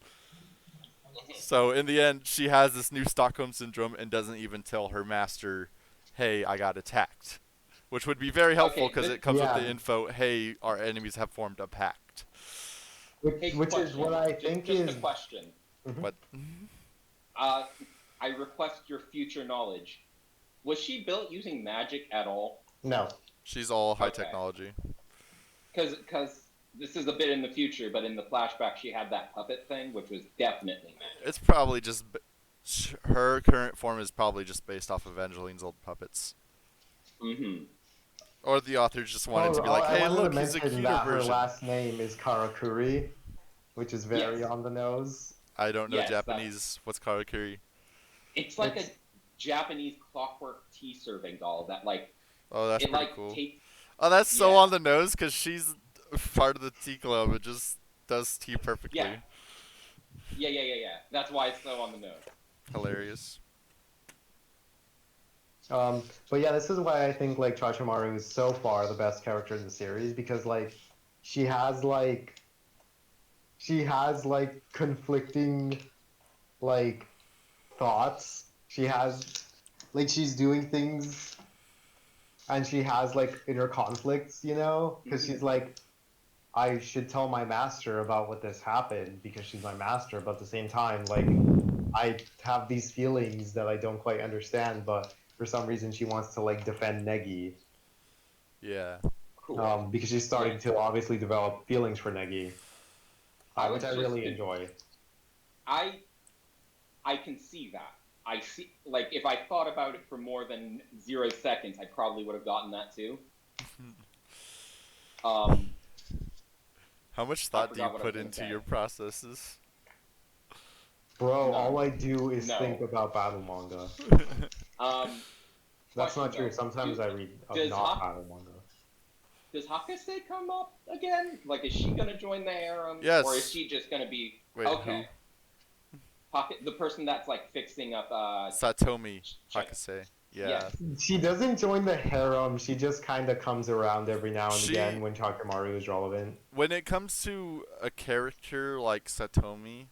So in the end, she has this new Stockholm syndrome and doesn't even tell her master, "Hey, I got attacked," which would be very helpful Okay. because it comes with the yeah, info, "Hey, our enemies have formed a pact." Hey, which is what question. I Just think just a is. question. Mhm. What? Uh, I request your future knowledge. Was she built using magic at all? No. She's all high Okay. technology. Because this is a bit in the future, but in the flashback she had that puppet thing, which was definitely magic. It's probably just her current form is probably just based off of Evangeline's old puppets. Mm-hmm. Or the author just wanted to Oh, be like, I "Hey, wanted to look, he's a mention cuter that her version." last name is Karakuri, which is very Yes. on the nose. I don't know Yes. That's. Japanese. What's karakuri? It's like a It's Japanese clockwork tea serving doll that like Oh, that's it pretty like cool. takes. Oh, that's so Yeah. on the nose because she's part of the tea club. It just does tea Yeah. perfectly. Yeah. That's why it's so on the nose. Hilarious. but yeah, this is why I think like Chachimaru is so far the best character in the series because like she has like she has like conflicting like thoughts. She has like she's doing things and she has like inner conflicts, you know, because Mm-hmm. she's like I should tell my master about what this happened because she's my master, but at the same time like I have these feelings that I don't quite understand, but for some reason she wants to like defend Negi, Yeah. Cool. because she's Yeah. starting to obviously develop feelings for Negi, I which was I just really enjoy. I I can see that. I see like if I thought about it for more than 0 seconds, I probably would have gotten that too. Um, How much I thought do you forgot what I was put gonna into say. your processes? Bro, all None. I do is think No. about battle manga. Um, That's question not true. though. Sometimes I read Does not Hop battle manga. does Hakase come up again? Like, is she gonna join the harem, or is Yes. she just gonna be Wait, okay? The person that's like fixing up Satomi Ch- Hakase. yes. Yeah. She doesn't join the harem. She just kind of comes around every now and She again when Takemaru is relevant. when it comes to a character like Satomi,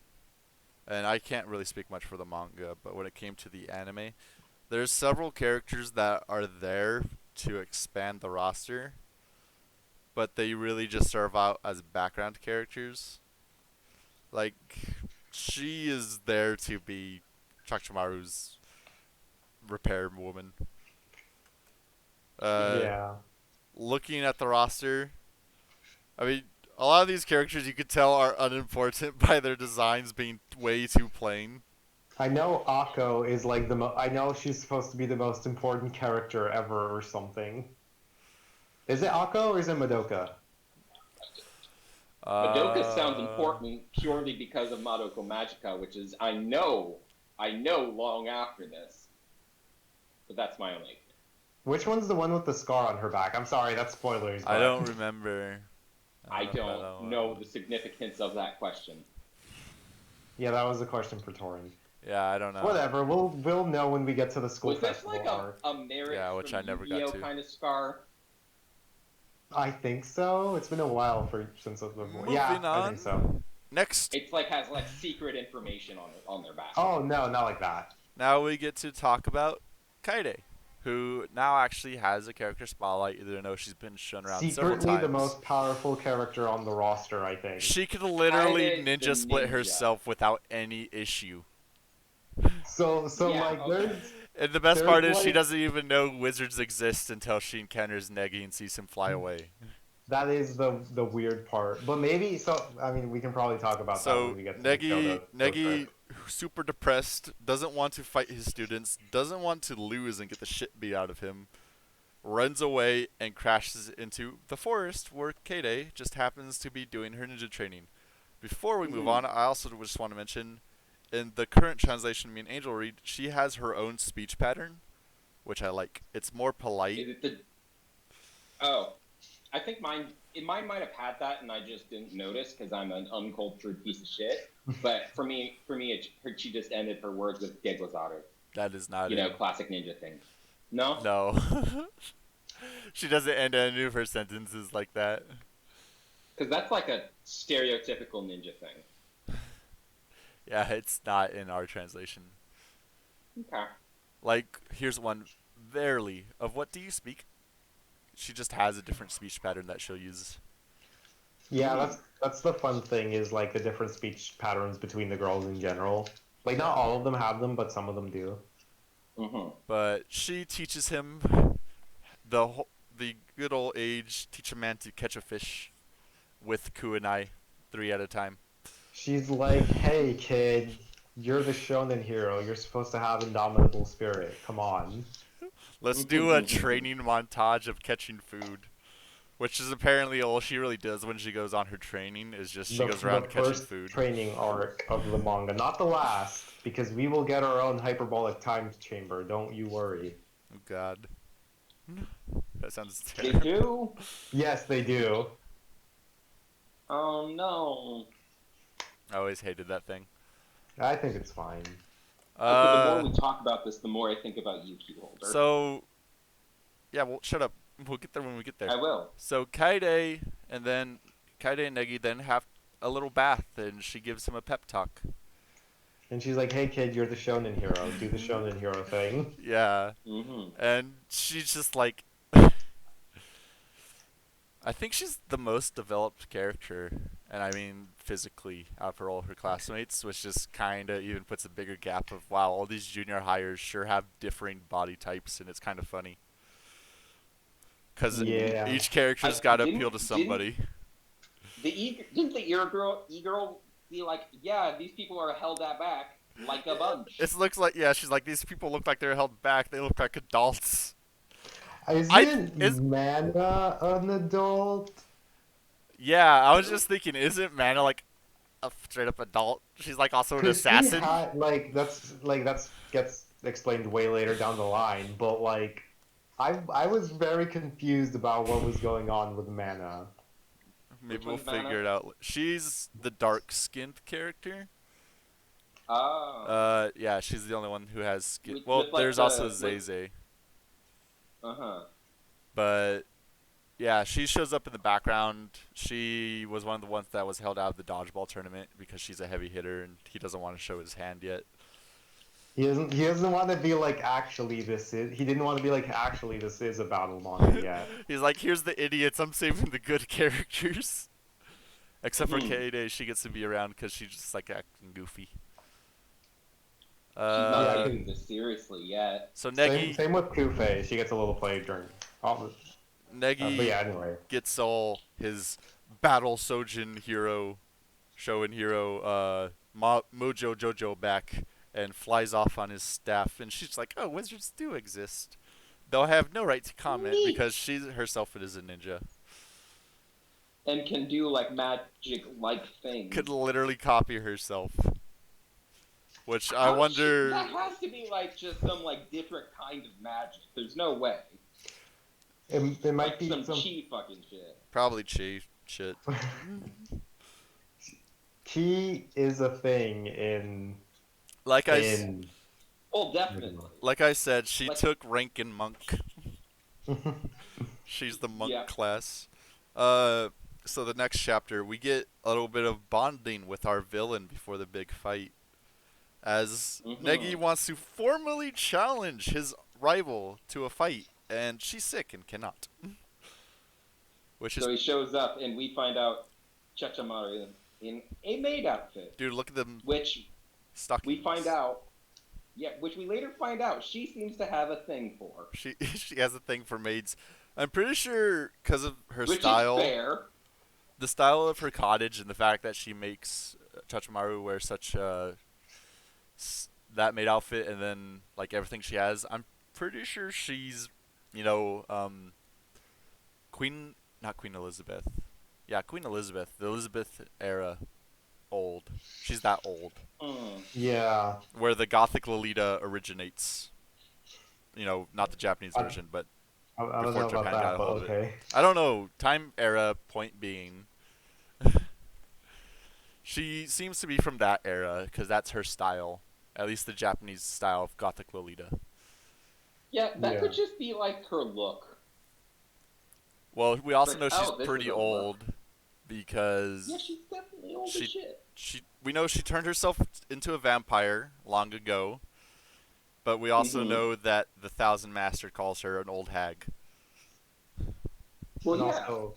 and I can't really speak much for the manga, but when it came to the anime, there's several characters that are there to expand the roster, but they really just serve out as background characters. Like, she is there to be Chakchimaru's repair woman. Uh, Yeah. Looking at the roster, I mean, a lot of these characters you could tell are unimportant by their designs being way too plain. I know Akko is like I know she's supposed to be the most important character ever or something. Is it Akko or is it Madoka? Madoka sounds Uh, important purely because of Madoka Magica, which is I know long after this, but that's my own ignorance. Which one's the one with the scar on her back? I'm sorry, that's spoilers. I But... don't remember. I know if don't know the significance of that question. Yeah, that was a question for Torin. Yeah, I don't know. Whatever, we'll know when we get to the school Was this festival like arc. a merit Yeah, which from I never got Yu-Gi-Oh to. kind of scar? I think so. It's been a while since it was. Moving Yeah, I on. think so. Next, It's like has like secret information on their back. Oh no, not like that. now we get to talk about Kaide, who now actually has a character spotlight, even though she's been shown around several Secretly times. the most powerful character on the roster, I think. She could literally Kaide the ninja split ninja. herself without any issue. So Yeah, like okay. there's And the best There's part is she like- doesn't even know wizards exist until she encounters Negi and sees him fly away. that is the weird part. But maybe so. I mean, we can probably talk about that So when we get to the Kyoto Negi, trip. super depressed, doesn't want to fight his students, doesn't want to lose and get the shit beat out of him, runs away and crashes into the forest where Kaide just happens to be doing her ninja training. Before we move on, I also just want to mention, in the current translation me and Angel read, she has her own speech pattern, which I like. It's more polite. Is it the? Oh, I think mine might have had that, and I just didn't notice because I'm an uncultured piece of shit. But for me, she just ended her words with "Gegozaru." That is not You it. know, classic ninja thing. No. No. She doesn't end any of her sentences like that. Because that's like a stereotypical ninja thing. Yeah, it's not in our translation. Okay. Like, here's one. Verily, of what do you speak? She just has a different speech pattern that she'll use. Yeah, that's the fun thing is like the different speech patterns between the girls in general. Like not all of them have them, but some of them do. Mm-hmm. But she teaches him the good old age, teach a man to catch a fish with kunai, 3 at a time. She's like, "Hey kid, you're the shonen hero. You're supposed to have indomitable spirit. Come on." Let's do a training montage of catching food. Which is apparently all she really does when she goes on her training, is just she goes around the catching first food. training arc of the manga, not the last, because we will get our own hyperbolic time chamber. Don't you worry. Oh god. That sounds They terrible. do. Yes, they do. Oh no. I always hated that thing. I think it's fine. Okay, the more we talk about this, the more I think about Yuki Holder. So, yeah, well, shut up. We'll get there when we get there. I will. So Kaide and Negi then have a little bath, and she gives him a pep talk. And she's like, "Hey kid, you're the shonen hero. Do the shonen hero thing." Yeah, Mm-hmm. and she's just like, I think she's the most developed character, and I mean physically, out of all her classmates, which just kind of even puts a bigger gap of, wow, all these junior hires sure have differing body types, and it's kind of funny. Because Yeah. each character's got to Didn't- appeal to somebody. Didn't the e-girl be like, yeah, these people are held at back like a bunch. It looks like, yeah, she's like, these people look like they're held back. They look like adults. Isn't Mana an adult? Yeah, I was just thinking, isn't Mana like a straight up adult? She's like also an 'Cause she assassin. that's gets explained way later down the line, but like I was very confused about what was going on with Mana. Maybe Which we'll one's Mana? figure it out. She's the dark-skinned character. Oh. Yeah, she's the only one who has skin. Well, With like there's also the with Zeze, uh-huh. but yeah, she shows up in the background. She was one of the ones that was held out of the dodgeball tournament because she's a heavy hitter and he doesn't want to show his hand yet. He doesn't want to be like actually this is he didn't want to be like actually this is a battle manga yet. He's like, here's the idiots. I'm saving the good characters. Except for Mhm. K-Day, she gets to be around because she's just like acting goofy. She's not Yeah, taking this seriously yet. So same with Kufei. She gets a little play during. But Negi yeah, anyway. gets all his battle Sojin hero, Shonen hero, Mojo Jojo back and flies off on his staff. And she's like, oh, wizards do exist. They'll have no right to comment Neat. because she herself is a ninja. And can do like magic like things. Could literally copy herself. Which I How does wonder. that has to be like just some like different kind of magic. There's no way. It might Like be some some. chi fucking shit. Probably Chi shit. Ki is a thing in Like I, in. Well, definitely. like I said, she Like- took rank in monk. She's the monk Yeah. class. So the next chapter, we get a little bit of bonding with our villain before the big fight. As Negi wants to formally challenge his rival to a fight, and she's sick and cannot. Which is, So he shows up, and we find out Chachamaru in a maid outfit, dude, look at them which stockings. we find out. Yeah, which we later find out she seems to have a thing for. She has a thing for maids. I'm pretty sure because of her Which style, is fair. the style of her cottage, and the fact that she makes Chachamaru wear such that maid outfit, and then like everything she has. I'm pretty sure she's, not Queen Elizabeth. Yeah, Queen Elizabeth, the Elizabeth era, old. She's that old, Yeah. where the Gothic Lolita originates. Not the Japanese version, but I don't before know about Japan that, got a but hold of it. okay. I don't know. Time era, point being. She seems to be from that era because that's her style. At least the Japanese style of Gothic Lolita. Yeah, that Yeah. could just be like her look. Well, we also Like, know she's oh, this pretty is a look. old because Yeah, she's definitely old She- as shit. we know she turned herself into a vampire long ago. But we also know that the Thousand Master calls her an old hag. Well, And yeah.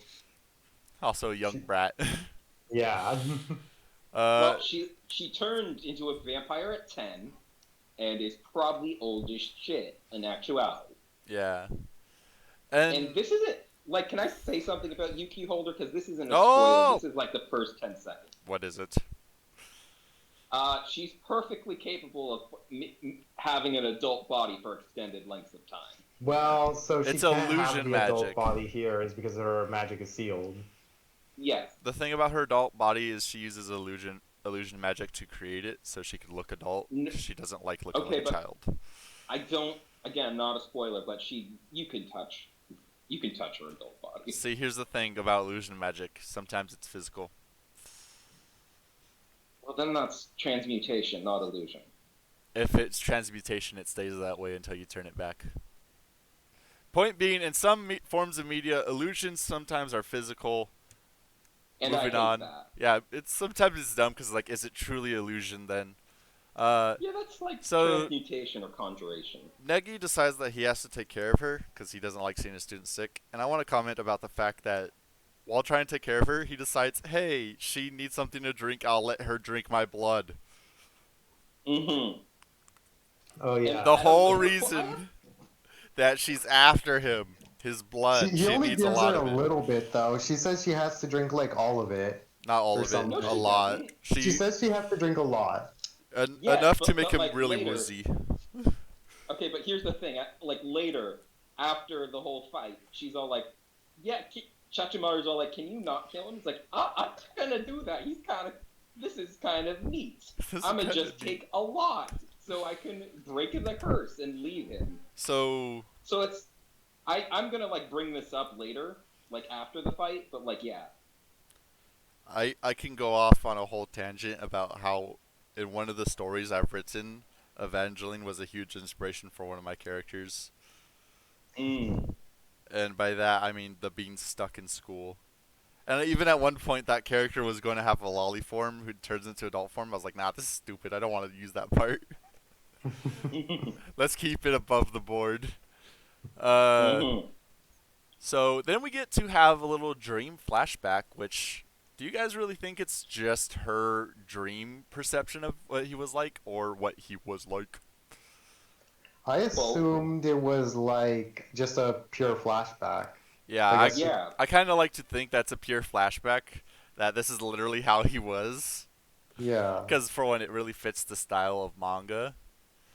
Also a young brat. Yeah. Well, she turned into a vampire at 10, and is probably old as shit in actuality. Yeah. And this isn't like. Can I say something about Yuki Holder? Because this isn't a Oh! spoiler. This is like the first 10 seconds. What is it? She's perfectly capable of having an adult body for extended lengths of time. Well, so she It's can't have illusion the adult magic. body here is because her magic is sealed. Yes. The thing about her adult body is she uses illusion magic to create it, so she can look adult. She doesn't like looking Okay, like a but- child. I don't. Again, not a spoiler, but you can touch her adult body. See, here's the thing about illusion magic. Sometimes it's physical. Well, then that's transmutation, not illusion. If it's transmutation, it stays that way until you turn it back. Point being, in some forms of media, illusions sometimes are physical. And I Moving hate on. that. Yeah, sometimes it's dumb because like, is it truly illusion then? Yeah, that's like So- transmutation or conjuration. Negi decides that he has to take care of her because he doesn't like seeing his students sick. And I want to comment about the fact that while trying to take care of her, he decides, hey, she needs something to drink. I'll let her drink my blood. Mm-hmm. Oh yeah. The I don't whole know. reason that she's after him, his blood, He she only needs a gives lot her of a it. little bit though. She says she has to drink like all of it. Not all or of it, something. a No, she lot. doesn't. She says she has to drink a lot. Yes, Enough to but- make but, him like, really later- woozy. Okay, but here's the thing. Like later, after the whole fight, she's all like, "Yeah." Chachimaru's all like, "Can you not kill him?" He's like, "I'm gonna do that. This is kind of neat. This is I'm gonna kinda just neat. take a lot so I can break the curse and leave him." So So it's I'm gonna like bring this up later, like after the fight, but like yeah. I can go off on a whole tangent about how in one of the stories I've written, Evangeline was a huge inspiration for one of my characters. Mm. And by that I mean the being stuck in school. And even at one point that character was going to have a lolly form who turns into adult form. I was like, nah, this is stupid. I don't want to use that part. Let's keep it above the board. Uh, Mm-hmm. so then we get to have a little dream flashback, which do you guys really think it's just her dream perception of what he was like or what he was like? I Both. assumed it was like just a pure flashback. Yeah, Like I, a Yeah. I kind of like to think that's a pure flashback, that this is literally how he was. yeah. Because for one, it really fits the style of manga.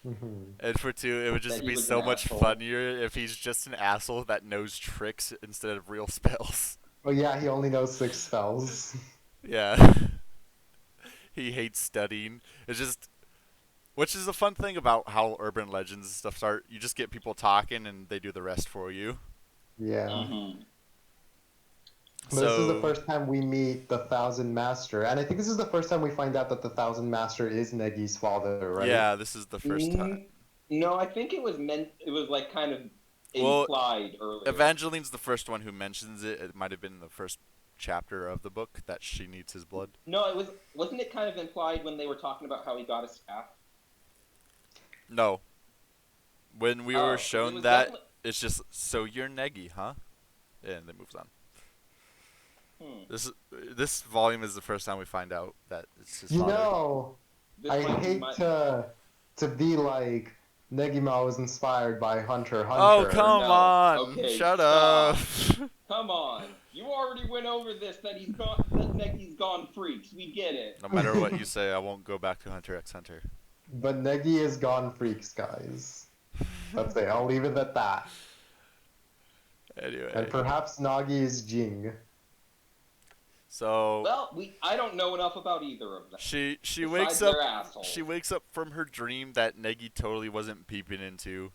Hmm. And for two, it would That just he be was an so much asshole. funnier if he's just an asshole that knows tricks instead of real spells. Oh yeah, he only knows 6 spells. Yeah. He hates studying. It's just, which is a fun thing about how urban legends and stuff start. You just get people talking and they do the rest for you. Yeah. Mm-hmm. But this is the So, first time we meet the Thousand Master, and I think this is the first time we find out that the Thousand Master is Negi's father, right? yeah, this is the first time. No, I think it was meant. It was like kind of Well, implied earlier. Evangeline's the first one who mentions it. It might have been the first chapter of the book that she needs his blood. No, it was. Wasn't it kind of implied when they were talking about how he got a staff? No. When we were Oh, because it shown was that, definitely. it's just, so you're Negi, huh? And it moves on. Hmm. This volume is the first time we find out that it's his You father. know, This I might be hate my. to be like Negima was inspired by Hunter x Oh, Hunter. come No. on! Okay, Shut up! stop. Come on. You already went over this. That he's gone. That Necky's gone freaks. We get it. No matter what you say, I won't go back to Hunter x Hunter. But Negi is gone freaks, guys. That's it. I'll leave it at that. Anyway, And perhaps Nagi is Jing. so Well, I don't know enough about either of them. she Besides wakes up. their assholes. She wakes up from her dream that Negi totally wasn't peeping into,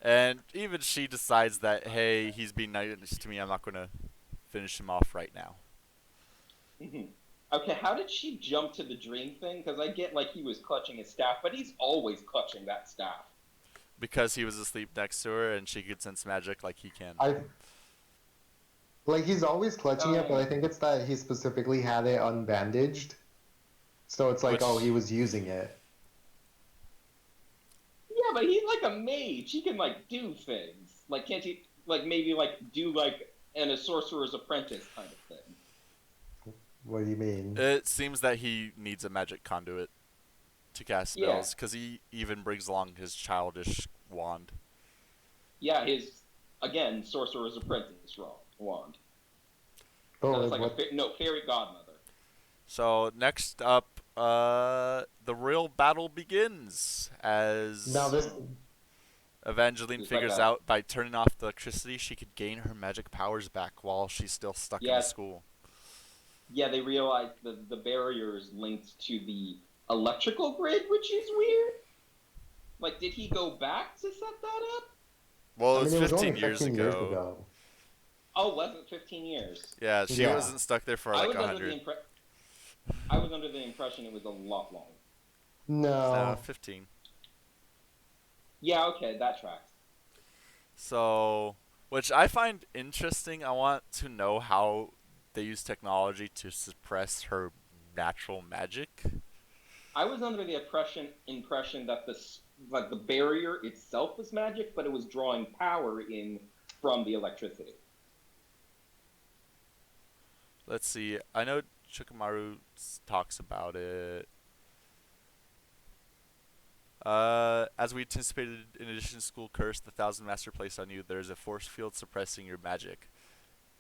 and even she decides that, hey, he's being nice to me. I'm not gonna finish him off right now. Mhm. Okay, how did she jump to the dream thing? Because I get like he was clutching his staff, but he's always clutching that staff. Because he was asleep next to her and she could sense magic like he can. I like he's always clutching it, but I Oh. think it's that he specifically had it unbandaged. So it's like, Which, oh, he was using it. Yeah, but he's like a mage. He can like do things. Like can't he like maybe like do like a sorcerer's apprentice kind of thing? What do you mean? it seems that he needs a magic conduit to cast Yeah. spells because he even brings along his childish wand. Yeah, his again sorcerer's apprentice wand. Oh, No, it's like like what? no fairy godmother. So next up, the real battle begins as Now this. Evangeline It's like figures a- out by turning off the electricity she could gain her magic powers back while she's still stuck in Yeah. the school. Yeah, they realized the barrier is linked to the electrical grid, which is weird. Like, did he go back to set that up? Well, I it was mean, it was 15 only years 15 ago. years ago. Oh, wasn't 15 years? Yeah, she Yeah. wasn't stuck there for I like was under 100. I was under the impression it was a lot longer. No, No. 15. Yeah, okay, that tracks. So, which I find interesting. I want to know how they use technology to suppress her natural magic. I was under the impression that the barrier itself was magic, but it was drawing power in from the electricity. Let's see. I know Chikamaru talks about it. As we anticipated, in addition to school curse, the Thousand Master placed on you, there is a force field suppressing your magic.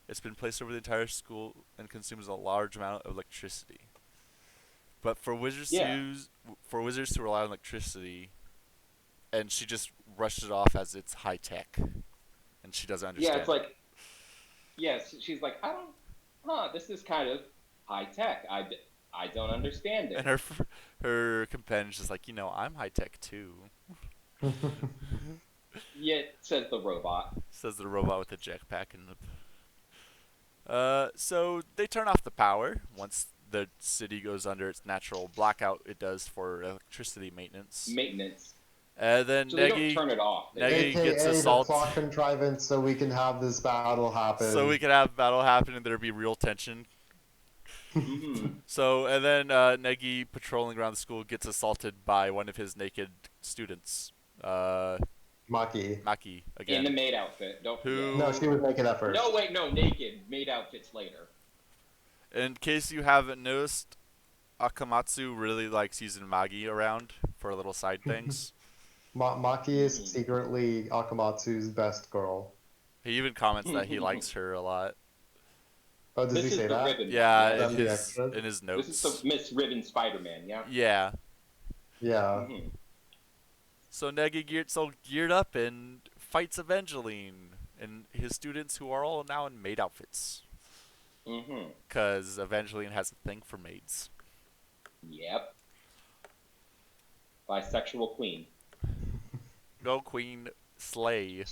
It's been placed over the entire school and consumes a large amount of electricity. But for wizards Yeah. to use, for wizards to rely on electricity, and she just rushed it off as it's high tech, and she doesn't understand. Yeah, it's like, yes, she's like, this is kind of high tech. I don't understand it. And her companion's just like, I'm high tech too. Yeah, says the robot. Says the robot with a jetpack in the. So they turn off the power once the city goes under its natural blackout. It does for electricity maintenance. Maintenance. And then So they don't turn it off. Negi gets AKA the assaulted, plot contrivance, so we can have this battle so happen. we can have battle happen and there be real tension. Mhm. So and then Negi patrolling around the school gets assaulted by one of his naked students, Maki. Maki In the again. maid outfit. Don't Who- forget. No, she was naked at first. No, wait, no, naked. Maid outfits later. In case you haven't noticed, Akamatsu really likes using Magi around for little side things. Maki is secretly Akamatsu's best girl. He even comments that he likes her a lot. Oh, does This he is say the that? ribbon. Yeah, One, That's in the his extra? in his This is notes. the Miss Ribbon Spider-Man. Yeah. Yeah. Yeah. Mhm. So Negi gets all geared up and fights Evangeline and his students who are all now in maid outfits. Mhm. Because Evangeline has a thing for maids. Yep. Bisexual queen. Go Queen Slay.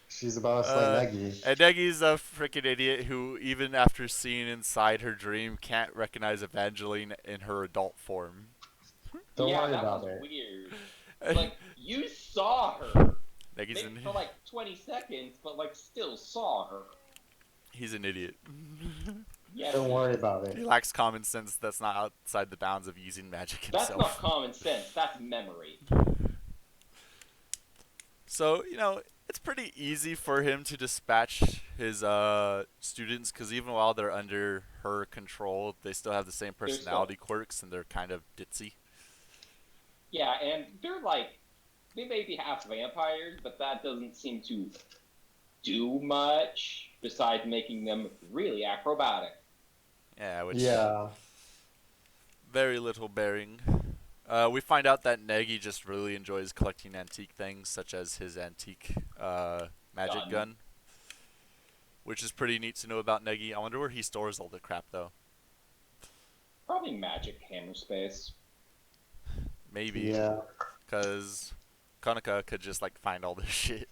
She's about to slay Uh, Negi. And Negi's a freaking idiot who, even after seeing inside her dream, can't recognize Evangeline in her adult form. Don't yeah, worry that about was it. weird. Like, you saw her. Negi's Maybe an, for like 20 seconds, but like still saw her. he's an idiot. Yes. Don't worry about He it. lacks common sense that's not outside the bounds of using magic That's himself. not common sense. That's memory. So, it's pretty easy for him to dispatch his students because even while they're under her control, they still have the same They're still- personality quirks and they're kind of ditzy. Yeah, and they're like, they may be half vampires, but that doesn't seem to do much besides making them really acrobatic. Yeah, which Yeah. very little bearing. We find out that Negi just really enjoys collecting antique things, such as his antique magic Gun. gun, which is pretty neat to know about Negi. I wonder where he stores all the crap, though. Probably magic hammer space. Maybe, Yeah. because Konoka could just find all this shit.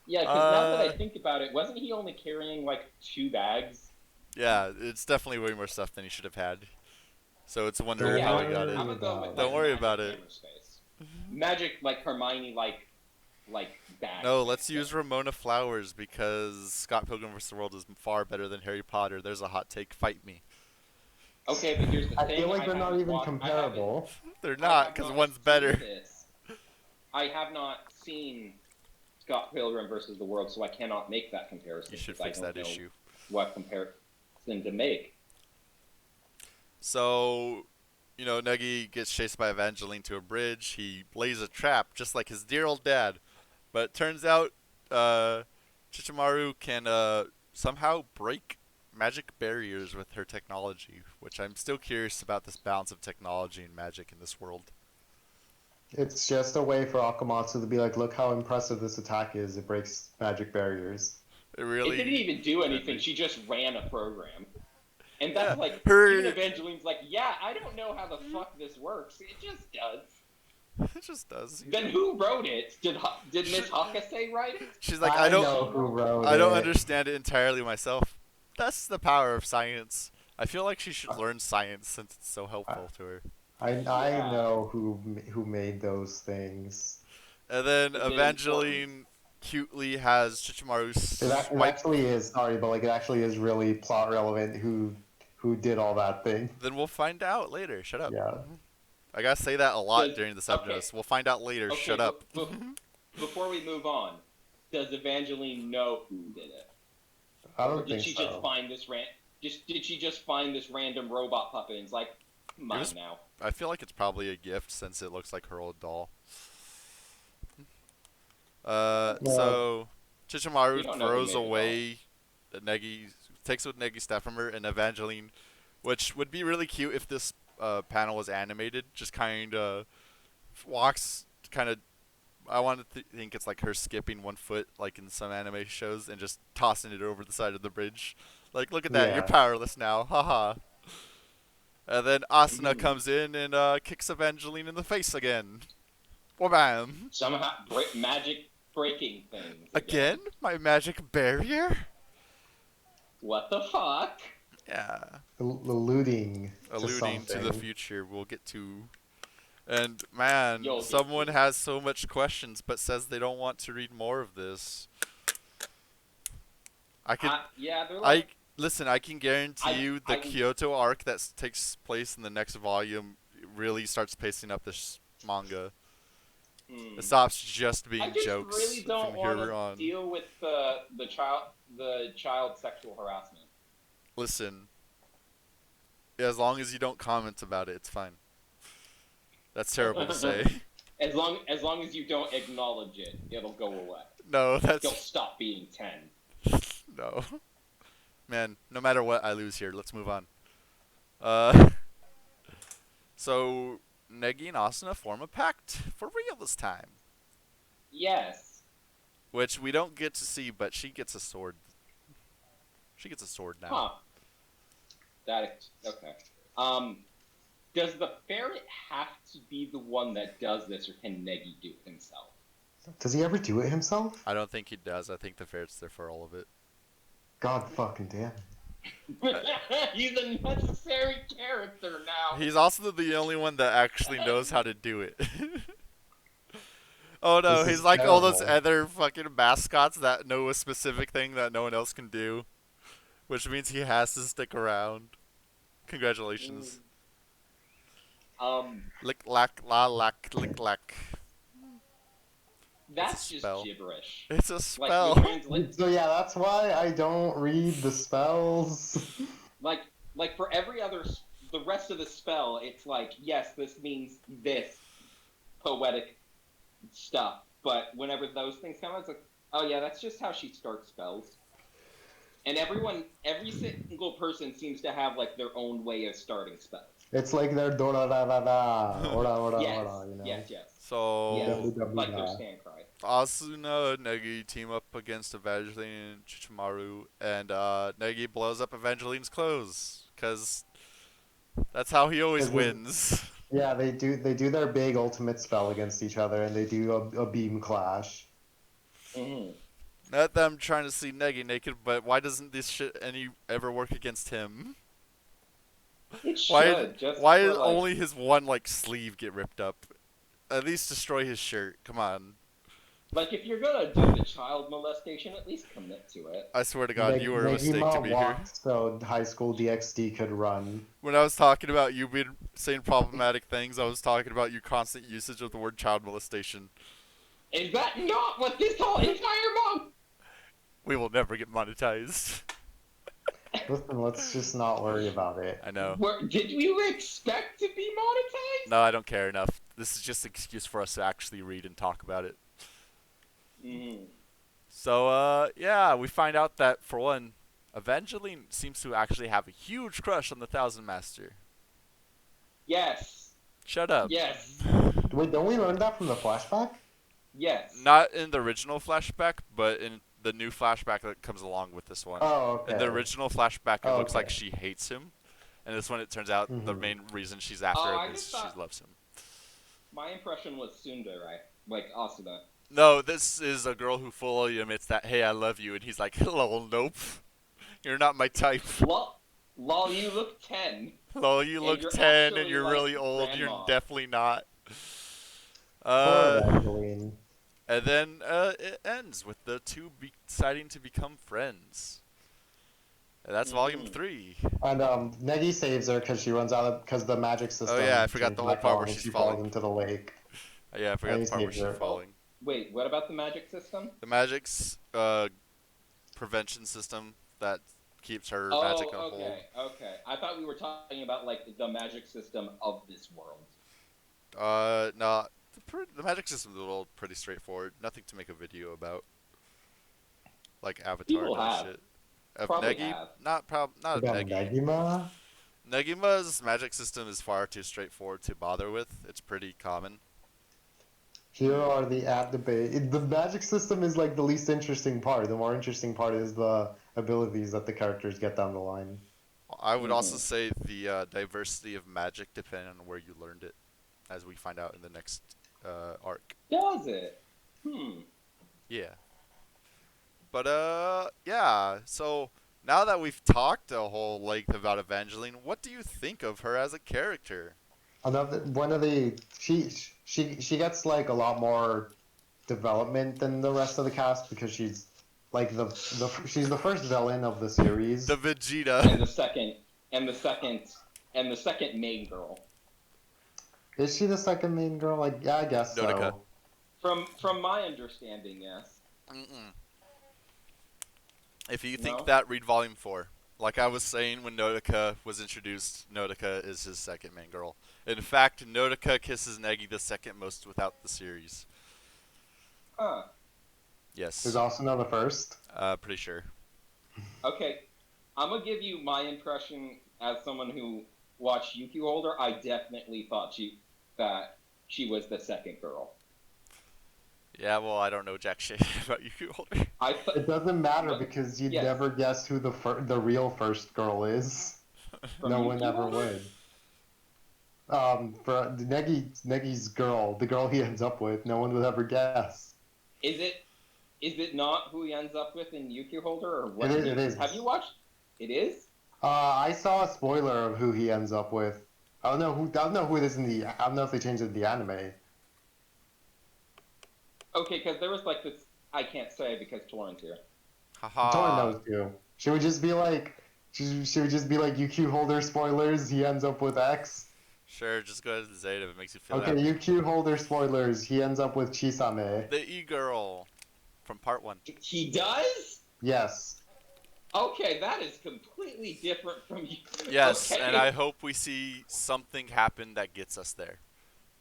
Yeah, because now that I Uh, think about it, wasn't he only carrying like 2 bags? Yeah, it's definitely way more stuff than he should have had. So it's a wonder Don't how yeah, he got worry it. I'm gonna go with about Don't like, worry magic about it. hammer space. Magic like Hermione like bag. No, let's use Ramona Flowers because Scott Pilgrim vs. the World is far better than Harry Potter. There's a hot take. Fight me. Okay, but here's the I thing. feel like they're not haven't even watched- comparable. They're I not have because not one's seen better. this. I have not seen Scott Pilgrim versus the World, so I cannot make that comparison. You should because fix I don't that know issue. What comparison to make? So, Negi gets chased by Evangeline to a bridge. He lays a trap, just like his dear old dad. But it turns out Chichimaru can somehow break magic barriers with her technology, which I'm still curious about this balance of technology and magic in this world. It's just a way for Akamatsu to be like, look how impressive this attack is. It breaks magic barriers. It really It didn't even do anything. be. She just ran a program. And Yeah, that's like, her- even Evangeline's like, yeah, I don't know how the fuck this works. It just does. It just does. Then who wrote it? Did Miss Hakase write it? She's like, I I don't know who wrote I don't it. understand it entirely myself. That's the power of science. I feel like she should learn science since it's so helpful to her. I Yeah. know who made those things. And then It's Evangeline cutely has Chichimaru It swipe. actually is sorry, but like it actually is really plot relevant who did all that thing. Then we'll find out later. Shut up. Yeah. I gotta say that a lot Does- during this okay. episode. We'll find out later. Okay, Shut up. Before we move on, does Evangeline know who did it? I Or don't did think she so. just find this did she just find this random robot puppet and it's like, mine was- now? I feel like it's probably a gift since it looks like her old doll. So We Chichimaru don't know who throws made it all. away takes with Negi's stuff from her, and Evangeline, which would be really cute if this panel was animated, just kind of walks kind of. I want to think it's like her skipping one foot, like in some anime shows, and just tossing it over the side of the bridge. Like, look at that, Yeah. you're powerless now, haha. And then Asuna Mhm. comes in and kicks Evangeline in the face again. Wham! Somehow, magic breaking things Again? My magic barrier? What the fuck? Yeah. Alluding to Alluding to the something. future, we'll get to. And man, You'll get someone to. has so much questions but says they don't want to read more of this. I can Yeah, they're I like. listen, I can guarantee you the I. Kyoto arc that takes place in the next volume really starts pacing up this manga. It Hmm. stops just I being just really jokes from don't want to here on. deal with the child sexual harassment. Listen, as long as you don't comment about it, it's fine. That's terrible to say. as long as you don't acknowledge it, it'll go away. No, He'll that's stop being 10. no. Man, no matter what, I lose here. Let's move on. Uh, so Negi and Asuna form a pact for real this time, Yes. which we don't get to see, but she gets a sword. She gets a sword now. Huh. Okay. Um, does the ferret have to be the one that does this, or can Negi do it himself? Does he ever do it himself? I don't think he does. I think the ferret's there for all of it. God fucking damn. He's a necessary character now. He's also the only one that actually knows how to do it. Oh no, This he's is like all those terrible. other fucking mascots that know a specific thing that no one else can do, which means he has to stick around. Congratulations. Lick lack la lack lick lack. That's just spell. gibberish. It's a Like spell. we translate, So yeah, that's why I don't read the spells. like for every other, the rest of the spell, it's like, yes, this means this poetic stuff. But whenever those things come out, it's like, oh yeah, that's just how she starts spells. And every single person seems to have like their own way of starting spells. It's like their dora da da da, ora ora Yes, ora, you know. yes, yes. So Yes, W like their da. stand cry. Asuna and Negi team up against Evangeline and Chichimaru, and Negi blows up Evangeline's clothes, cause that's how he always 'Cause wins. yeah, they do their big ultimate spell against each other, and they do a beam clash. Mm-hmm. Not that I'm trying to see Negi naked, but why doesn't this shit ever work against him? It Why should just why for did like. only his one like sleeve get ripped up? At least destroy his shirt. Come on. Like, if you're gonna do the child molestation, at least commit to it. I swear to God, you were a mistake to Negima be here. walked so high school DxD could run. When I was talking about you being saying problematic things, I was talking about your constant usage of the word child molestation. Is that not what this whole entire month? We will never get monetized. Listen, let's just not worry about it. I know. Did you expect to be monetized? No, I don't care enough. This is just an excuse for us to actually read and talk about it. Mm. So, yeah, we find out that, for one, Evangeline seems to actually have a huge crush on the Thousand Master. Yes. Shut up. Yes. Wait, don't we learn that from the flashback? Yes. Not in the original flashback, but in the new flashback that comes along with this one. Oh, okay. In the original flashback, it looks like okay. she hates him. And this one, it turns out the Mhm. main reason she's after Oh, I him is just she thought- loves him. My impression was Tsundere, like Asuna. No, this is a girl who fully admits that, hey, I love you. And he's like, hello, nope. You're not my type. Lol, you look 10. Lol, you And look you're 10 and actually, you're like, really old. grandma. You're definitely not. Poor Evangeline. And then it ends with the two deciding to become friends. And that's volume 3. And Negi saves her because she runs out of because the magic system. Oh yeah, I forgot turns the whole back part on where and she's she falling. falls into the lake. Yeah, I forgot And the he part where saves she's her. falling. Wait, what about the magic system? The magic's prevention system that keeps her magic on hold. Okay. I thought we were talking about, like, the magic system of this world. No, the magic system's all pretty straightforward. Nothing to make a video about. Like Avatar People and have. shit. Of Probably Negi? have. Not of About Negi. Negima? Negima's magic system is far too straightforward to bother with. It's pretty common. Here are the app debate. The magic system is like the least interesting part. The more interesting part is the abilities that the characters get down the line. I would also say the diversity of magic depending on where you learned it, as we find out in the next arc. Does it? Hmm. Yeah. But yeah. So now that we've talked a whole length about Evangeline, what do you think of her as a character? Another one of the she gets like a lot more development than the rest of the cast because she's like the she's the first villain of the The series. And Vegeta. the second, and the second, and the second main girl. Is she the second main girl? Like, yeah, I guess Nodoka. so. From my understanding, yes. Mm-mm. If you think No. that, read Volume 4. Like I was saying when Nodoka was introduced, Nodoka is his second main girl. In fact, Nodoka kisses Negi the second most without the series. Huh. Is Yes. Asuna the first? Pretty sure. Okay. I'm gonna give you my impression as someone who watched Yuki Holder. I definitely thought that she was the second girl. Yeah, well, I don't know jack shit about Yuki Holder. I thought, It doesn't matter but because you'd yes, never guess who the real first girl is. from No one Yuki ever Holder. would. For Negi's girl, the girl he ends up with, no one would ever guess. Is it is it not who he ends up with in Yuki Holder, or It what? is. It Have you is. watched? It is. I saw a spoiler of who he ends up with. I don't know who. I don't know who it is in the. I don't know if they changed it in the anime. Okay, because there was like this. I can't say because Torin's here. Torn Haha. knows too. She would just be like. She would just be like UQ holder spoilers. He ends up with X. Sure, just go ahead and say it if it makes you feel Okay, happy. UQ holder spoilers. He ends up with Chisame. The E-Girl from part 1. He does. Yes. Okay, that is completely different from you. Yes, and I Okay. hope we see something happen that gets us there.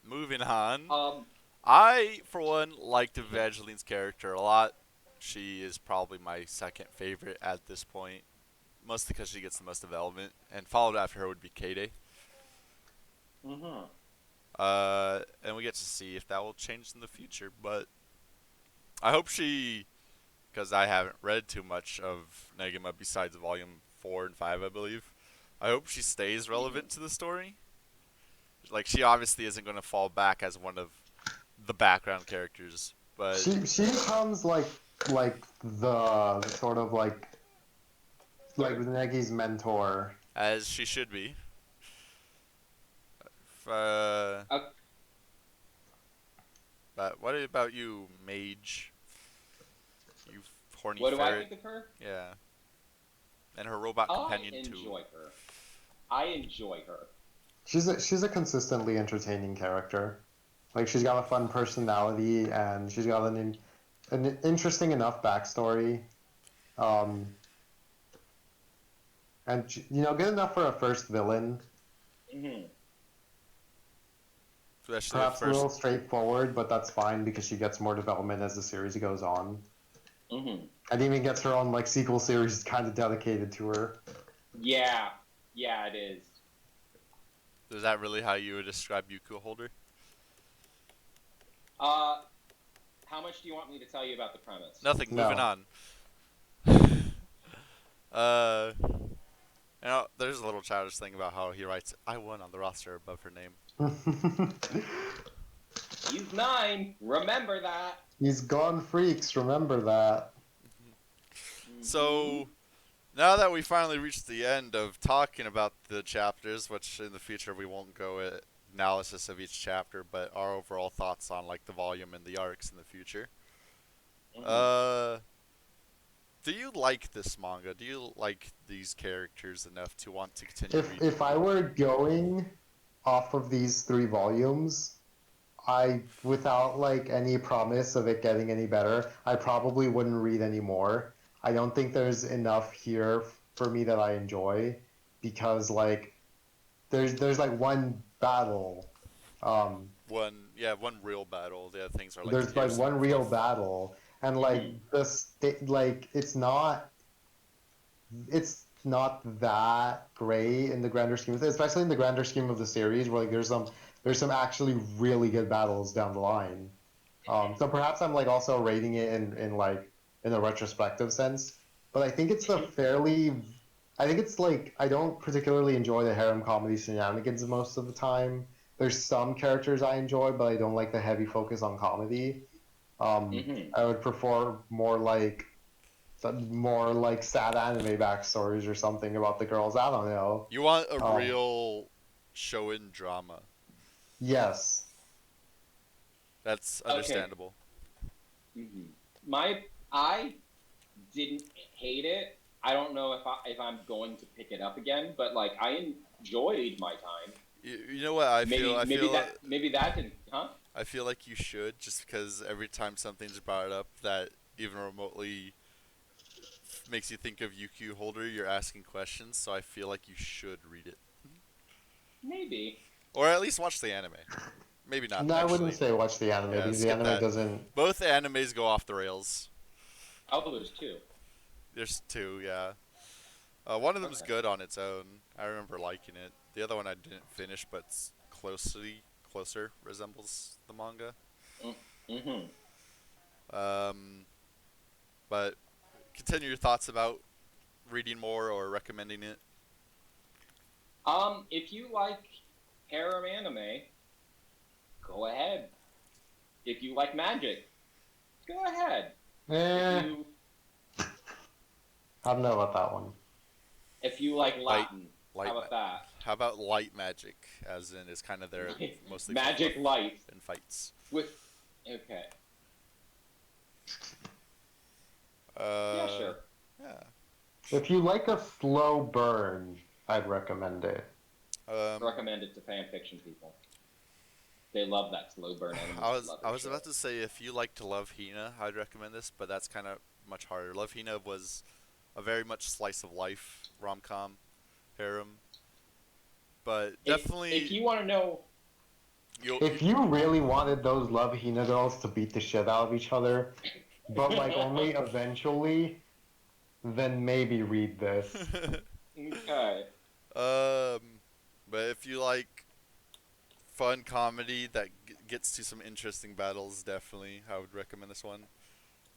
Moving on. Um. I, for one, liked Evangeline's character a lot. She is probably my second favorite at this point, mostly because she gets the most development. And followed after her would be Kade. Mhm. And we get to see if that will change in the future. But I hope she, because I haven't read too much of Negima besides Volume 4 and 5, I believe. I hope she stays relevant to the story. Like, she obviously isn't going to fall back as one of the background characters, but She becomes like the sort of like Negi's mentor. as she should be. Uh, But what about you, Mage? You horny what do I ferret. think of her? Yeah. And her robot I companion, too. enjoy her. I enjoy her. She's a consistently entertaining character. Like she's got a fun personality and she's got an interesting enough backstory. Um, and good enough for a first villain. Mhm. Especially the Perhaps a little first. straightforward, but that's fine because she gets more development as the series goes on. Mhm. And even gets her own like sequel series kind of dedicated to her. Yeah. Yeah, it is. Is that really how you would describe Yuku Holder? Uh, how much do you want me to tell you about the premise? Nothing. Moving No. on. uh, there's a little childish thing about how he writes "I won" on the roster above her name. He's 9. Remember that. He's gone freaks, remember that. So now that we finally reached the end of talking about the chapters, which in the future we won't go at analysis of each chapter, but our overall thoughts on like the volume and the arcs in the future. Uh, do you like this manga? Do you like these characters enough to want to continue reading If I more? were going off of these 3 volumes, I without like any promise of it getting any better, I probably wouldn't read any more. I don't think there's enough here for me that I enjoy because like there's like one battle. One real battle. The other things are like There's like tears and one real fluff. battle and like like it's not that great in the grander scheme of things, especially in the grander scheme of the series, where like there's some actually really good battles down the line. So perhaps I'm like also rating it in like in a retrospective sense, but I think it's like I don't particularly enjoy the harem comedy shenanigans most of the time. there's some characters I enjoy, but I don't like the heavy focus on comedy. Mm-hmm. I would prefer more like sad anime backstories or something about the girls. I don't know. You want a Um, real show-in drama. yes. That's Okay. understandable. Mm-hmm. I didn't hate it. I don't know if I'm going to pick it up again, but like I enjoyed my time. You know what I feel? Maybe that didn't, huh? I feel like you should, just because every time something's brought up that even remotely makes you think of UQ Holder, you're asking questions. So I feel like you should read it, Maybe. or at least watch the anime. Maybe not No, I wouldn't actually. say watch the anime Yeah, because the skip anime that. doesn't. Both animes go off the rails. Oh, there's two. There's two, yeah. One of them's Okay. good on its own. I remember liking it. The other one I didn't finish, but closer resembles the manga. Mm-hmm. Um, but continue your thoughts about reading more or recommending it. If you like harem anime, go ahead. If you like magic, go ahead. If Eh, you I don't know about that one. if you like Light, Latin, light. how about that? How about light magic, as in it's kind of there mostly for Magic fluff light and fights. with okay. Yeah, Uh, sure. yeah. If you like a slow burn, I'd recommend it. Recommend it to fan fiction people. They love that slow burn anime. I was about to say if you like to love Hina, I'd recommend this, but that's kind of much harder. Love Hina was a very much slice of life rom com harem, but definitely If you want to know, If you really wanted those Love Hina girls to beat the shit out of each other, but like only eventually, then maybe read this. okay. um, but if you like fun comedy that gets to some interesting battles, definitely I would recommend this one.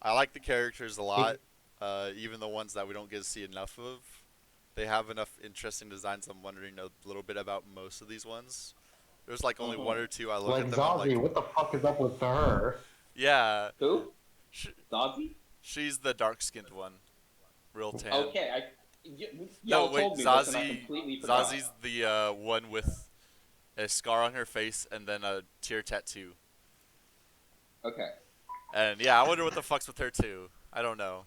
I like the characters a lot, even the ones that we don't get to see enough of. They have enough interesting designs. I'm wondering a little bit about most of these ones. There's like only one or two I look Like at them. I'm like, Zazie, what the fuck is up with her? yeah, Who? sh- Zazie? she's the dark skinned one, real tan. Okay, No, y'all wait, told me this and I completely forgot. Zazie's the one with a scar on her face and then a tear tattoo. Okay. And yeah, I wonder what the fuck's with her too. I don't know.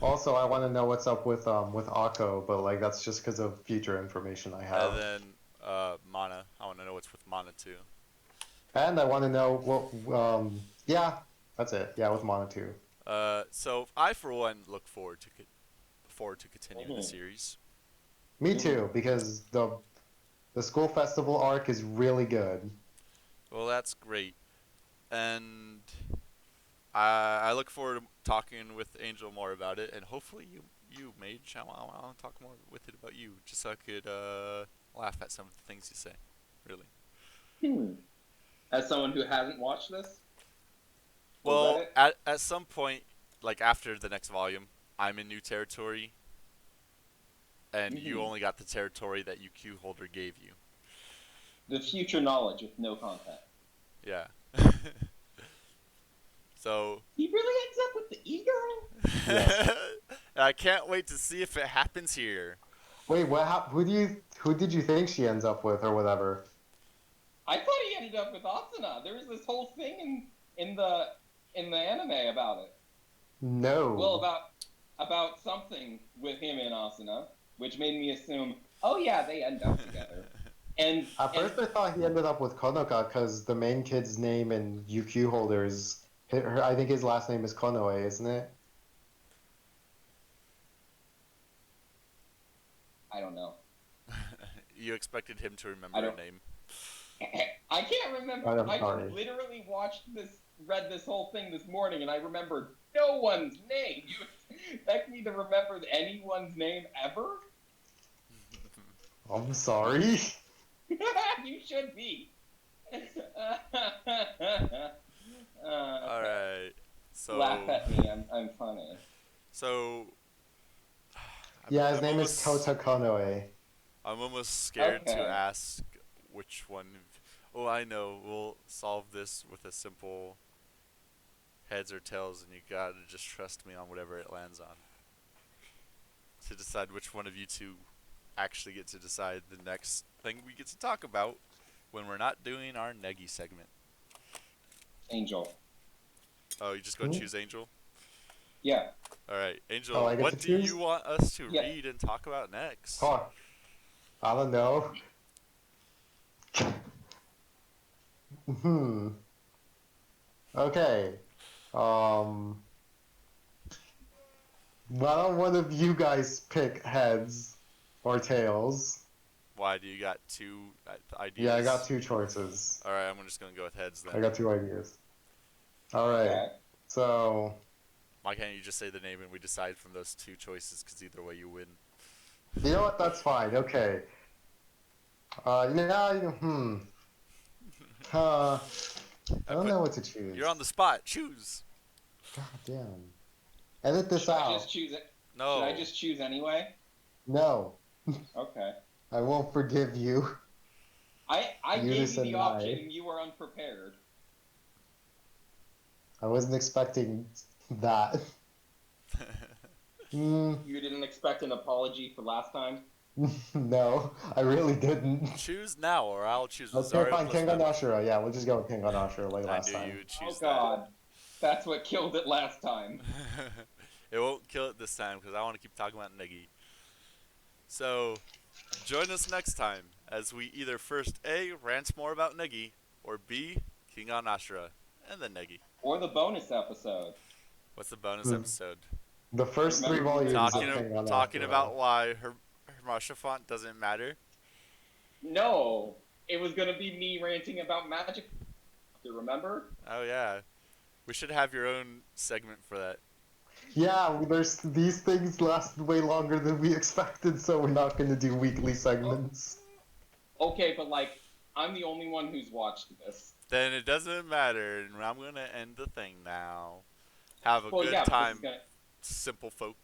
Also, I want to know what's up with Akko, but like that's just because of future information I And have. then Mana. I want to know what's with Mana too. And I want to know what. Yeah, that's it. Yeah, with Mana too. So I for one look forward to continuing the series. Me too, because the school festival arc is really good. Well, that's great, and I look forward to talking with Angel more about it, and hopefully you Mage, I want to talk more with it about you, just so I could laugh at some of the things you say. Really. Hmm. As someone who hasn't watched this, or read Well, it, at some point, like after the next volume, I'm in new territory, and you only got the territory that UQ Holder gave you. the future knowledge with no content. Yeah. So. He really ends up with the e-girl? Yes. I can't wait to see if it happens here. Wait, who did you think she ends up with or whatever? I thought he ended up with Asuna. There was this whole thing in the anime about it. No. Well, about something with him and Asuna, which made me assume, oh yeah, they end up together. And At first, I thought he ended up with Konoka because the main kid's name in UQ holders. I think his last name is Konoe, isn't it? I don't know. You expected him to remember I her don't- name. I can't remember. I'm I sorry. literally read this whole thing this morning, and I remembered no one's name. You expect me to remember anyone's name ever? I'm sorry. You should be. All right. So. Laugh at me. I'm funny. So. Yeah, his name is almost, Kota Konoe. I'm almost scared to Okay. ask which one. Oh, I know. We'll solve this with a simple heads or tails, and you gotta just trust me on whatever it lands on to decide which one of you two actually get to decide the next thing we get to talk about when we're not doing our Negi segment. Angel. Oh, you just gonna Hmm? choose Angel? Yeah. Alright, Oh, Angel, I get to what do you choose? want us to Yeah. read and talk about next? Oh, I don't know. Hmm. Okay. Um, why don't one of you guys pick heads or tails? Why do you got two Yeah, I got ideas? two choices. Alright, I'm just gonna go with heads then. I got two ideas. All right. Okay. So, Why can't you just say the name and we decide from those two choices? Because either way you win. you know what? That's fine. Okay. Yeah, I don't know what to choose. You're on the spot. Choose. God damn. Edit this Should I just out. choose it? Should I No. just choose anyway? No. Okay. I won't forgive you. I gave you Unison the option and you were unprepared. I wasn't expecting that. Mm, You didn't expect an apology for last time? no, I really didn't. Choose now, or I'll choose Okay, Rosario fine. plus Kengan Memo. Ashura. Yeah, we'll just go with Kengan Ashura like I last knew time. you would Oh choose god. That's what killed it last time. that. It won't kill it this time because I want to keep talking about Negi. So, join us next time as we either first A, rant more about Negi, or B, King on Ashura, and then Negi. Or the bonus episode. What's the bonus Hmm. episode? The first three Remember we did volumes of Talking, Kengan talking Ashura. about why her Masha font doesn't matter. No! It was gonna be me ranting about magic. Do you remember? Oh yeah, we should have your own segment for that. Yeah, there's these things last way longer than we expected, so we're not going to do weekly segments. Okay, but like, I'm the only one who's watched this. Then it doesn't matter, and I'm gonna end the thing now. Have a Well, good yeah, but this is time, gonna. simple folk.